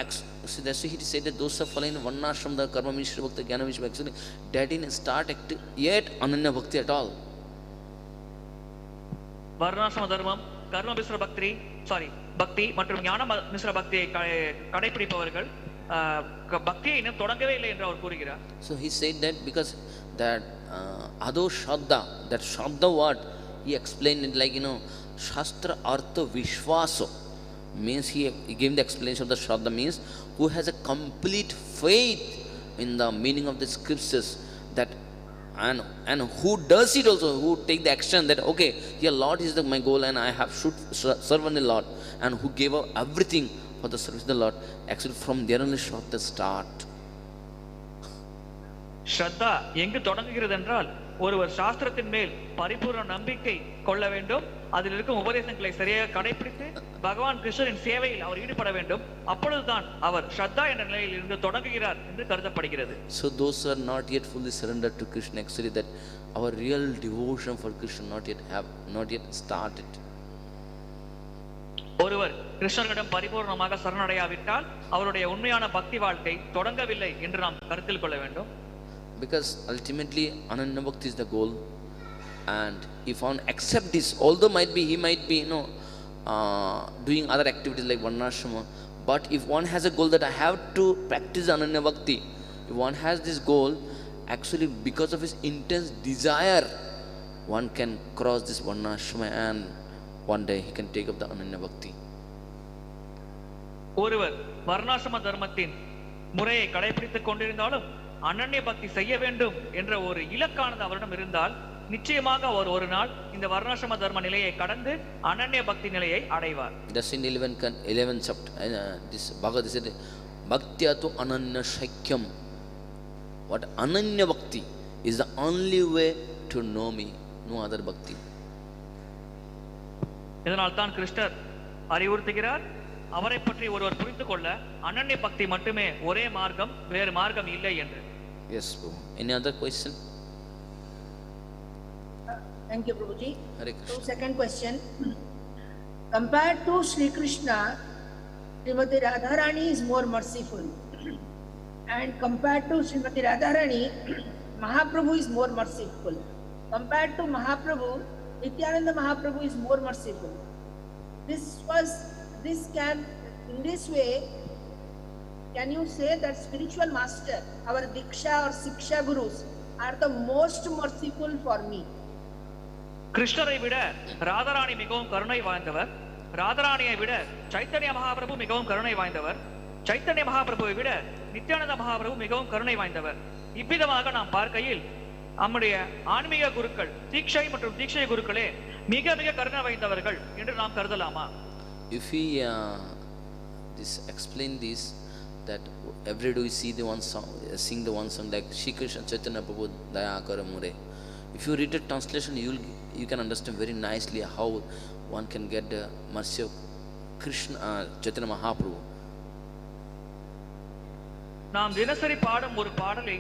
So that's why he said that those who are following varnashrama, the karma mishra bhakti, jnana-vijñāna-naipuṇam, actually that didn't start yet ananya bhakti at all. வர்ணாசிரம தர்மம், கர்ம மிஸ்ர பக்தி மற்றும் ஞான மிஸ்ர பக்தியை கடைபிடிப்பவர்கள் பக்தியை இன்னும் தொடங்கவே இல்லை என்று அவர் கூறுகிறார். So he said that because that ado shraddha, that shraddha word, he explained it like, shastra artha vishwaso, means he gave the explanation of the shraddha means who has a complete faith in the meaning of the scriptures, that and who does it also, who take the action that okay, your Lord is my goal and I have should serve on the Lord, and who gave up everything for the service of the Lord. Actually from there only Shraddha start. ஸ்ரத்தா எங்கு தொடங்குகிறது என்றால், ஒருவர் சாஸ்திரத்தின் மேல் பரிபூர்ண நம்பிக்கை கொள்ள வேண்டும், அதில் இருக்கும் உபதேசங்களை சரியாக கடைபிடித்து பகவான் கிருஷ்ணரின் சேவையில் அவர் ஈடுபட வேண்டும். அப்பொழுதுதான் அவர் ஸ்ரத்தா என்ற நிலையில் இருந்து தொடங்குகிறார் என்று கருதப்படுகிறது. So those who are not yet fully surrendered to Kṛṣṇa, actually that our real devotion for Kṛṣṇa not yet started. ஒருவர் கிருஷ்ணரிடம் பரிபூர்ணமாக சரணடையாவிட்டால் அவருடைய உண்மையான பக்தி வாழ்க்கை தொடங்கவில்லை என்று நாம் கருத்தில் கொள்ள வேண்டும். Because ultimately ananya bhakti is the goal, and if one accept this, although he might be doing other activities like varnashrama, but if one has a goal that I have to practice ananya bhakti, if one has this goal, actually because of his intense desire, one can cross this varnashrama and one day he can take up the ananya bhakti. ஒருவர் வர்ணாசிரம தர்மத்தின் முறையை கடைபிடித்துக் கொண்டிருந்தாலும் அனன்ய பக்தி செய்ய வேண்டும் என்ற ஒரு இலக்கானது அவரிடம் இருந்தால், நிச்சயமாக அவர் ஒரு நாள் இந்த வர்ணாசிரம தர்ம நிலையை கடந்து அனன்ய பக்தி நிலையை அடைவார். Thus in 11th chapter, this Bhagavad said, bhaktya-tu ananya shakyam. What ananya bhakti is the only way to know me, no other bhakti. இதனால் தான் கிருஷ்ணர் அறிவுறுத்துகிறார், அவரை பற்றி ஒருவர் புரிந்து கொள்ள அனன்ய பக்தி மட்டுமே ஒரே மார்க்கம், வேறு மார்க்கம் இல்லை என்று. Yes, Prabhu. Any other question? Thank you, Prabhuji. Hare So, Krishna. second question. Compared to Sri Krishna, Srimati Radharani is more merciful. And compared to Srimati Radharani, Mahaprabhu is more merciful. Compared to Mahaprabhu, Nityananda Mahaprabhu is more merciful. In this way, can you say that spiritual master, our Diksha or Siksha Gurus, are the most merciful for me? கிருஷ்ணரை விட ராதாராணி மிகவும் கருணை வாய்ந்தவர், ராதாராணியை விட சைத்தன்ய மகாபிரபு மிகவும் கருணை வாய்ந்தவர், சைத்தன்ய மகாபிரபுவை விட நித்யானந்த மகாபிரபு மிகவும் கருணை வாய்ந்தவர். இவ்விதமாக நாம் பார்க்கையில் நம்முடைய ஆன்மீக குருக்கள், தீட்சை மற்றும் தீட்சை குருக்களே மிக மிக கருணை வாய்ந்தவர்கள் என்று நாம் கருதலாமா? If we explain this, that every day we see the one song, sing the one song like Shri Krishna Chaitanya Prabhu Daya Kara Mure. If you read the translation, you can understand very nicely how one can get the mercy of Kṛṣṇa, Chaitanya Mahaprabhu. நாம் தினசரி பாடும் ஒரு பாடலை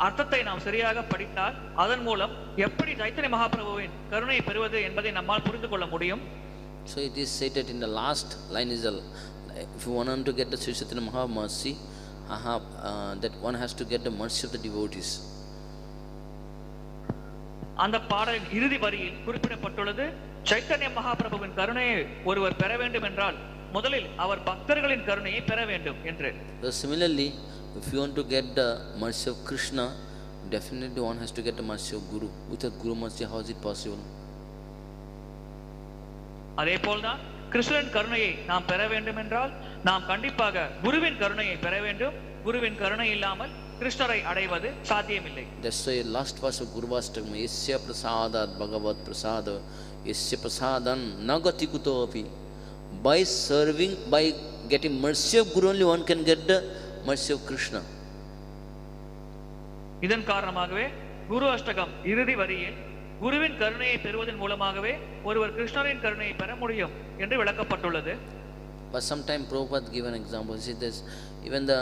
அர்த்தத்தை நாம் சரியாக படித்தால் அதன் மூலம் எப்படி சைத்தன்ய மகாபிரபுவின் கருணையை பெறுவது என்பதை நம்மால் புரிந்து கொள்ள முடியும். So it is said that in the last line is if you want to get the Sri Chaitanya Mahaprabhu mercy, that one has to get the mercy of the devotees. அந்த பாடலின் இறுதி வரியில் குறிப்பிடப்பட்டுள்ளது, சைத்தன்ய மகாபிரபுவின் கருணையை ஒருவர் பெற வேண்டும் என்றால் முதலில் அவர் பக்தர்களின் கருணையை பெற வேண்டும் என்று. So similarly, if you want to get the mercy of Kṛṣṇa, definitely one has to get the mercy of Guru. Without Guru mercy, how is it possible? அதே போல்தான் கிருஷ்ணன் கருணையை நாம் பெற வேண்டும் என்றால் நாம் கண்டிப்பாக குருவின் கருணையை பெற வேண்டும். குருவின் கருணை இல்லாமல் கிருஷ்ணரை அடைவது சாத்தியமில்லை. That's why last verse of Guru Vastakam, Yasya prasadat bhagavat prasada, Yasya prasadan nagati kuto api. By serving, by getting mercy of Guru only one can get the mercy of Kṛṣṇa. இதன் காரணமாகவே குரு அஷ்டகம் இறுதி வரியில் குருவின் கருணையை பெறுவதன் மூலமாகவே ஒருவர் கிருஷ்ணரின் கருணையை பெற முடியும் என்று விளக்கப்பட்டுள்ளது. But sometimes Prabhupada give an example. He says this, even the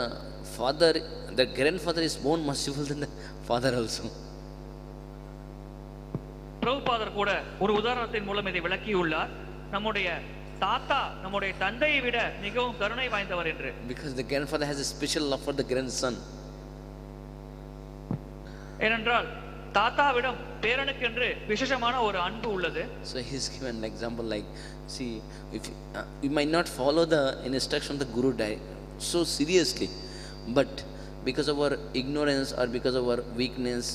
father, the grandfather is more merciful than the father also. பிரபுபாதர் கூட ஒரு உதாரணத்தின் மூலம் இதை விளக்கியுள்ளார். நம்முடைய தாத்தா நம்முடைய தந்தையை விட மிகவும் கருணை வாய்ந்தவர் என்று. Because the grandfather has a special love for the grandson. ஏனென்றால் தாத்தாவிடம் பேரனுக்கென்று விசேஷமான ஒரு அன்பு உள்ளது. So he's given an example like, see, if you might not follow the instruction of the Guru so seriously, but because of our ignorance or because of our weakness,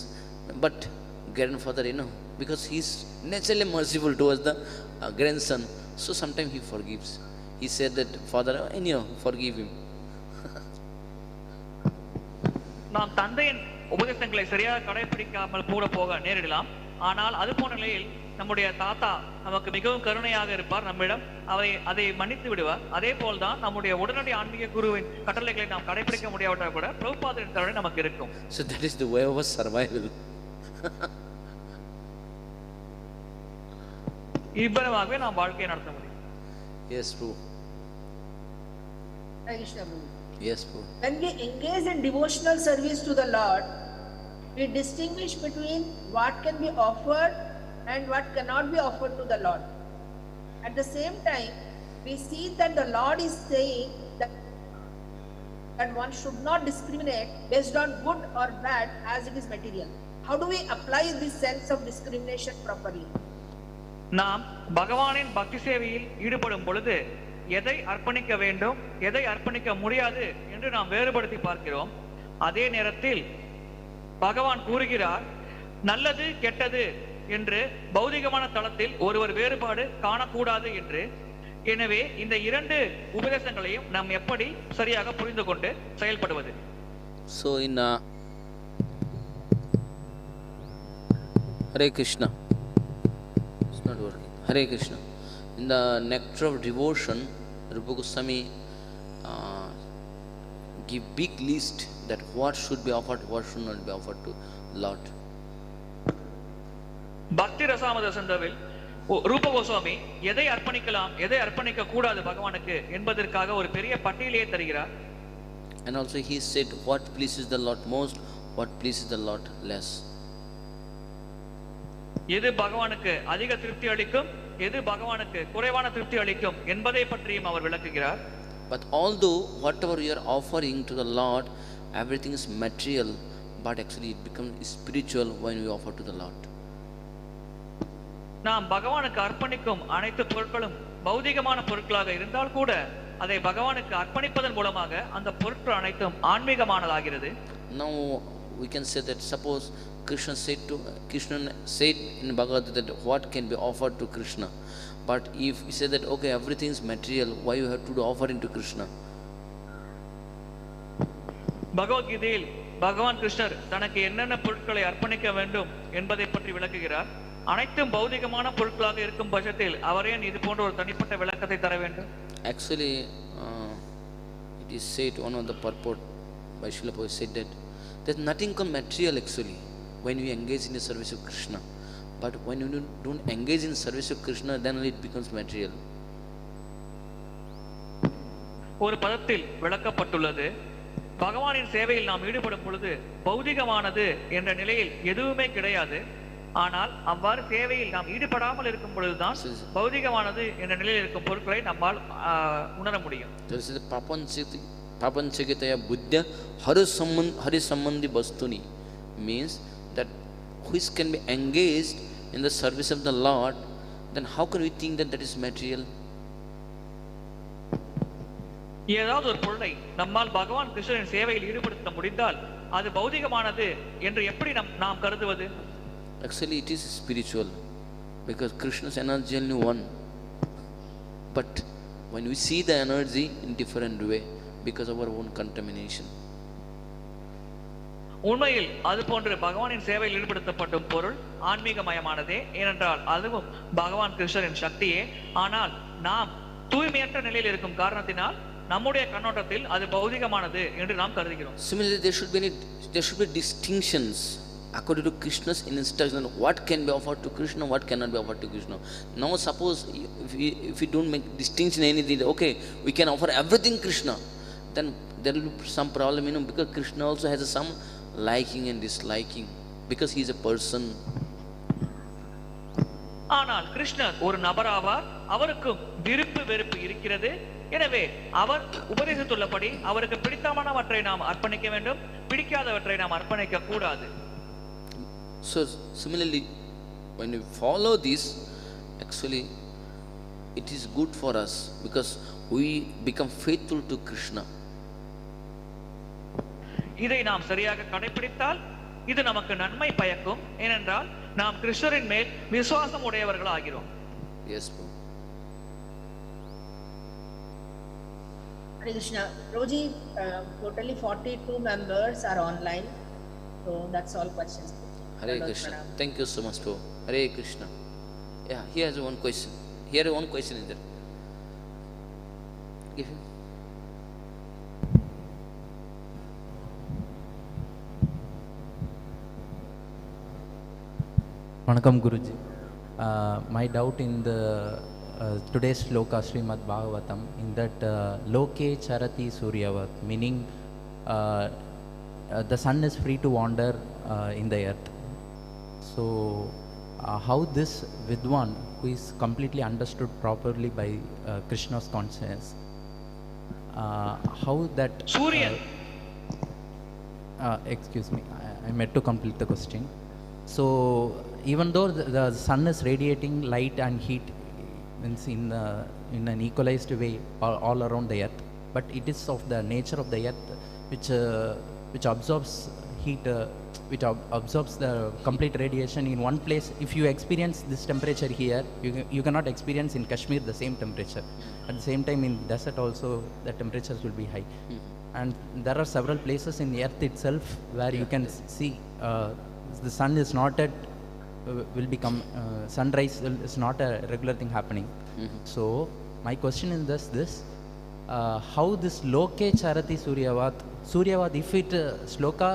but grandfather, because he's naturally merciful towards the grandson, so sometimes he forgives. He said that, Father, forgive him. நாம் தந்தையின் உபதேசங்களை சரியாக கடைபிடிக்காமல் கூட போக நேரிடலாம். ஆனால் அது போன்ற நிலையில் நம்முடைய தாத்தா நமக்கு மிகவும் கருணையாக இருப்பார், நம்மிடம் அதை மன்னித்து விடுவார். அதே போல்தான் நம்முடைய உடனடி ஆன்மீக குருவின் கட்டளைகளை நாம் கடைபிடிக்க முடியாவிட்டால் கூட பிரபுபாதரின் கருணை நமக்கு இருக்கும். So that is the way of survival. இவ்விதமாகவே நாம் வாழ்க்கையை நடத்த முடியும். Yes, Prabhu. Hare Krishna, Prabhu. Yes, Prabhu. When we engage in devotional service to the Lord, we distinguish between what can be offered and what cannot be offered to the Lord. At the same time, we see that the Lord is saying that one should not discriminate based on good or bad as it is material. How do we apply this sense of discrimination properly? நாம் பகவானின் பக்தி சேவையில் ஈடுபடும் பொழுது எதை அர்ப்பணிக்க வேண்டும், எதை அர்ப்பணிக்க முடியாது என்று நாம் வேறுபடுத்தி பார்க்கிறோம். அதே நேரத்தில் பகவான் கூறுகிறார், நல்லது கெட்டது என்று பௌதிகமான தளத்தில் ஒருவர் வேறுபாடு காணக்கூடாது என்று. எனவே இந்த இரண்டு உபதேசங்களையும் நாம் எப்படி சரியாக புரிந்து கொண்டு செயல்படுவது? So in Hare Krishna, it's not working. Hare Krishna. In the nectar of devotion, Rupa Goswami give big list that what should be offered, what should not be offered to Lord. பக்தி ரசாமத சந்தவில் ரூப கோஸ்வாமி எதை அர்ப்பணிக்கலாம் எதை அர்ப்பணிக்க கூடாது பகவானுக்கு என்பதற்காக ஒரு பெரிய பட்டியலையே தருகிறார். And also he said what pleases the Lord most, what pleases the Lord less. எது பகவானுக்கு அதிக திருப்தி அளிக்கும், எது பகவானுக்கு குறைவான திருப்தி அளிக்கும் என்பதை பற்றியும் அவர் விளக்குகிறார். But although whatever you are offering to the Lord, everything is material, but actually it becomes spiritual when we offer to the Lord. நாம் பகவானுக்கு அர்ப்பணிக்கும் அனைத்து பொருட்களும் பௌதிகமான பொருட்களாக இருந்தால் கூட அதை பகவானுக்கு அர்ப்பணிப்பதன் மூலமாக அந்த பொருட்கள் அனைத்தும் ஆன்மீகமானதாகிறது. Now we can say that suppose Kṛṣṇa said in Bhagavad Gita that what can be offered to Kṛṣṇa, but if we say that okay everything is material, why you have to do offering to Kṛṣṇa? பகவத்கீதையில் பகவான் கிருஷ்ணர் தனக்கு என்னென்ன பொருட்களை அர்ப்பணிக்க வேண்டும் என்பதை பற்றி விளக்குகிறார். அனைத்தும் பௌதிகமான பொருட்களாக இருக்கும் பட்சத்தில் அவரே இது போன்ற ஒரு தனிப்பட்ட விளக்கத்தை தர வேண்டும். Actually it is said, one of the purport by Srila Prabhupada said that there's nothing called material actually when we engage in the service of Kṛṣṇa, but when you don't engage in service of Kṛṣṇa, then only it becomes material. ஒரு பதத்தில் விளக்கப்பட்டுள்ளது, பகவானின் சேவையில் நாம் ஈடுபடும் பொழுது பௌதிகமானது என்ற நிலையில் எதுவுமே கிடையாது. ஆனால் அவ்வாறு சேவையில் நாம் ஈடுபடாமல் இருக்கும் பொழுதுதான் பௌதிகமானது என்ற நிலையில் இருக்கும் பொருட்களை நம்மால் உணர முடியும். Prapanchikitaya buddhya hari sambandhi vastuni means that which can be engaged in the service of the Lord, then how can we think that that is material? ஏதாவது ஒரு பொருளை நம்மால் பகவான் கிருஷ்ணரின் சேவையில் ஈடுபடுத்த முடிந்தால் அது பௌதிகமானது என்று எப்படி நாம் கருதுவது? Actually it is spiritual because Krishna's energy only one, but when we see the energy in different way because of our own contamination. உண்மையில் அது போன்று பகவானின் சேவையில் ஈடுபடுத்தப்படும் பொருள் ஆன்மீகமயமானதே, ஏனென்றால் அதுவும் பகவான் கிருஷ்ணரின் சக்தியே. ஆனால் நாம் தூய்மையற்ற நிலையில் இருக்கும் காரணத்தினால் நம்முடைய கண்ணோட்டத்தில் அது பௌதிகமானது என்று நாம் கருதுகிறோம். Similarly, there should be distinctions according to Krishna's instruction, what can be offered to Kṛṣṇa, what cannot be offered to Kṛṣṇa. Now suppose if we don't make distinction anything, okay, we can offer everything Kṛṣṇa, then there will be some problem, because Kṛṣṇa also has some liking and disliking because he is a person. ஆனால் கிருஷ்ணர் ஒரு நபராவார், அவருக்கும் விருப்பு வெறுப்பு இருக்கிறது. எனவே அவர் உபதேசித்துள்ளபடி அவருக்கு பிடித்தமானவற்றை நாம் அர்ப்பணிக்க வேண்டும், பிடிக்காதவற்றை நாம் அர்ப்பணிக்க கூடாது. So similarly, when we follow this, actually it is good for us because we become faithful to Kṛṣṇa. இதை நாம் சரியாக கடைபிடித்தால் இது நமக்கு நன்மை பயக்கும், ஏனென்றால் நாம் கிருஷ்ணரின் மேல் விசுவாசம் உடையவர்கள் ஆகிறோம். Yes, bro. Hare Krishna. Roji, totally 42 members are online, so that's all questions. Hare Krishna. Thank you so much, bro. Hare Krishna. Yeah, he has one question. Here one question is there. Give him. Vanakkam Guruji. My doubt in the today's sloka Srimad Bhagavatam, in that loke carati sūrya-vat, meaning the sun is free to wander in the earth. So how this vidvān, who is completely understood properly by Krishna's consciousness, how that சூரியன் excuse me, I meant to complete the question. So even though the sun is radiating light and heat in an equalized way all around the earth, but it is of the nature of the earth which absorbs heat, which absorbs the complete radiation in one place. If you experience this temperature here, you cannot experience in Kashmir the same temperature. At the same time in desert also the temperatures will be high. And there are several places in the earth itself where you can see the sun is not at will become sunrise is not a regular thing happening. So my question is this how this loke carati sūrya-vat, if it sloka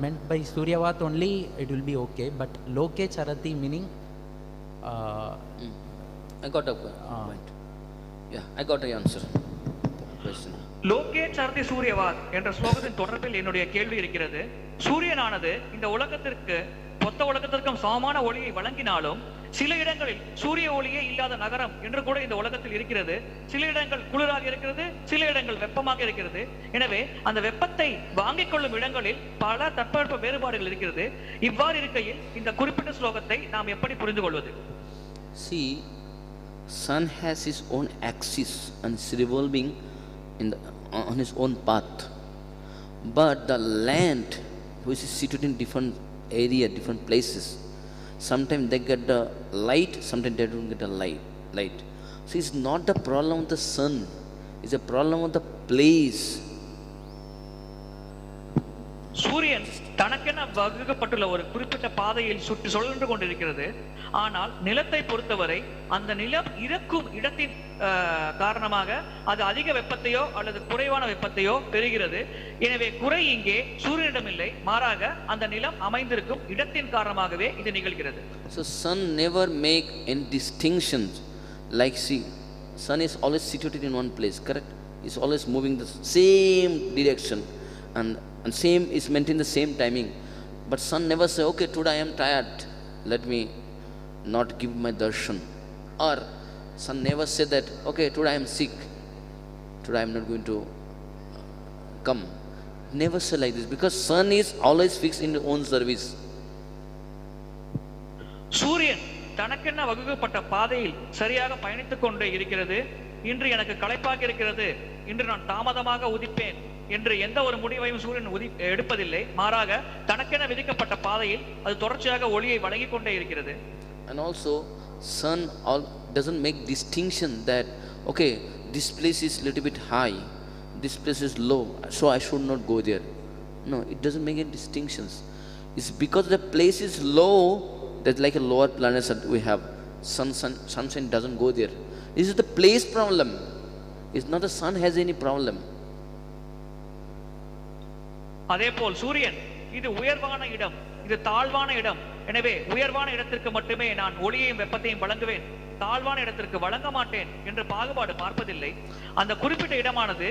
meant by sūrya-vat only, it will be okay, but loke carati meaning I got a point. Yeah, I got an answer. Question. லோகே சர்தி சூரியவாத் என்ற ஸ்லோகத்தின் தொடர்பில் என்னுடைய கேள்வி இருக்கிறது. சூரியனானது இந்த உலகத்திற்கு மொத்த உலகத்திற்கும் சமமான ஒளியை வழங்கினாலும் சில இடங்களில் சூரிய ஒளியே இல்லாத நகரம் என்று கூட இந்த உலகத்தில் இருக்கிறது. சில இடங்கள் குளிராக இருக்கிறது, சில இடங்கள் வெப்பமாக இருக்கிறது. எனவே அந்த வெப்பத்தை வாங்கிக் கொள்ளும் இடங்களில் பல தட்பவெப்ப வேறுபாடுகள் இருக்கிறது. இவ்வாறு இருக்கையில் இந்த குறிப்பிட்ட ஸ்லோகத்தை நாம் எப்படி புரிந்து கொள்வது? See, sun has his own axis and is revolving on his own path. But the land, which is situated in different area, different places, sometimes they get the light, sometimes they don't get the light. So it's not the problem of the sun, it's a problem of the place. சூரியன் தனக்கென வகுக்கப்பட்டுள்ள ஒரு குறிப்பிட்ட பாதையில் சுற்றி சுழன்று கொண்டிருக்கிறது. ஆனால் நிலத்தை பொறுத்தவரை அந்த நிலம் இருக்கும் இடத்தின் காரணமாக அது அதிக வெப்பத்தையோ அல்லது குறைவான வெப்பத்தையோ பெறுகிறது. எனவே குறை இங்கே சூரியனிடம் இல்லை, மாறாக அந்த நிலம் அமைந்திருக்கும் இடத்தின் காரணமாகவே இது நிகழ்கிறது. So sun never make any distinctions. Like see, sun is always situated in one place, correct? It's always moving the same direction and same is maintain the same timing. But sun never say, okay, today I am tired, let me not give my darshan. Or sun never say that, okay, today I am sick, today I am not going to come. Never say like this, because sun is always fixed in his own service. சூரியன் தனக்கென்ன வகுக்கப்பட்ட பாதையில் சரியாக பயணித்துக் கொண்டே இருக்கிறது. இன்று எனக்கு களைப்பாக இருக்கிறது, இன்று நான் தாமதமாக உதிப்பேன் என்று எந்த ஒரு முடிவையும் சூரியன் எடுப்பதில்லை. மாறாக தனக்கென விதிக்கப்பட்ட பாதையில் அது தொடர்ச்சியாக ஒளியை வழங்கிக் கொண்டே இருக்கிறது. And also sun doesn't make distinction that, okay, this place is little bit high, this place is low, so I should not go there. No, it doesn't make any distinctions. It's because the place is low, that's like a lower planets that we have. Sunshine doesn't go there. This is the place problem. It's not the sun has any problem. அதேபோல் சூரியன் இது உயர்வான இடம், இது தாழ்வான இடம். எனவே உயர்வான இடத்திற்கு மட்டுமே நான் ஒளியையும் வெப்பத்தையும் வழங்குவேன், தாழ்வான இடத்திற்கு வழங்க மாட்டேன் என்று பாகுபாடு பார்ப்பதில்லை. அந்த குறிப்பிட்ட இடமானது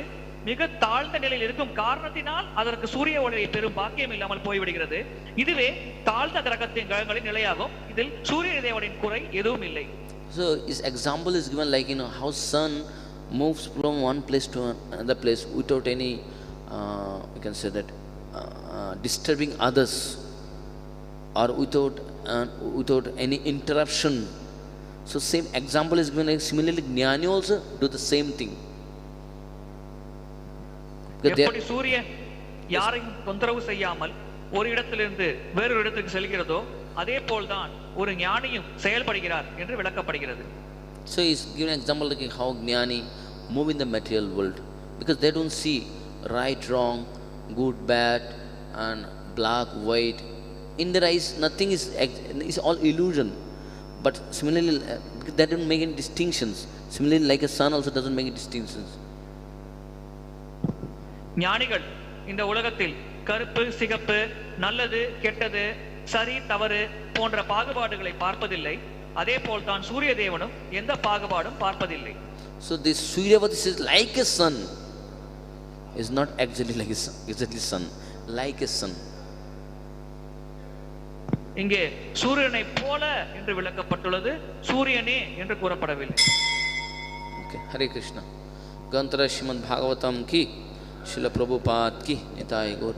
மிக தாழ்ந்த நிலையில் இருக்கும் காரணத்தினால் அதற்கு சூரிய ஒளியை பெரும் பாக்கியம் இல்லாமல் போய்விடுகிறது. இதுவே தாழ்ந்த கிரகங்களின் நிலையாகும். இதில் சூரிய தேவனின் குறை எதுவும் இல்லை. So his example is given like, how sun moves from one place to another place without any you can say that disturbing others, or without any interruption. So same example is given like, similarly jnani also do the same thing. எப்படி சூரியன் யாரையும் தொந்தரவு செய்யாமல் ஒரு இடத்திலிருந்து வேறொரு இடத்துக்கு செல்கிறதோ அதே போல்தான் ஒரு ஞானியும் செயல்படுகிறார் என்று விளக்கப்படுகிறது. So he's given an example like how jnani move in the material world, because they don't see right, wrong, good, bad, and black, white. In their eyes, nothing is all illusion. But similarly, they don't make any distinctions. Similarly, like a sun also doesn't make any distinctions. ஞானிகள் இந்த உலகத்தில் கருப்பு, சிகப்பு, நல்லது, கெட்டது, சரி, தவறு போன்ற பாகுபாடுகளை பார்ப்பதில்லை. அதே போல் தான் சூரிய தேவனும் எந்த பாகுபாடும் பார்ப்பதில்லை. So this sūrya-vat is like a sun. Is not actually like a sun, exactly sun, like a sun. இங்கே சூரியனை போல என்று விளக்கப்பட்டுள்ளது, சூரியனே என்று கூறப்படவில்லை. Okay, Hare Krishna. Granthara Srimad Bhagavatam ki, Srila Prabhupada ki, Nitai Gaur.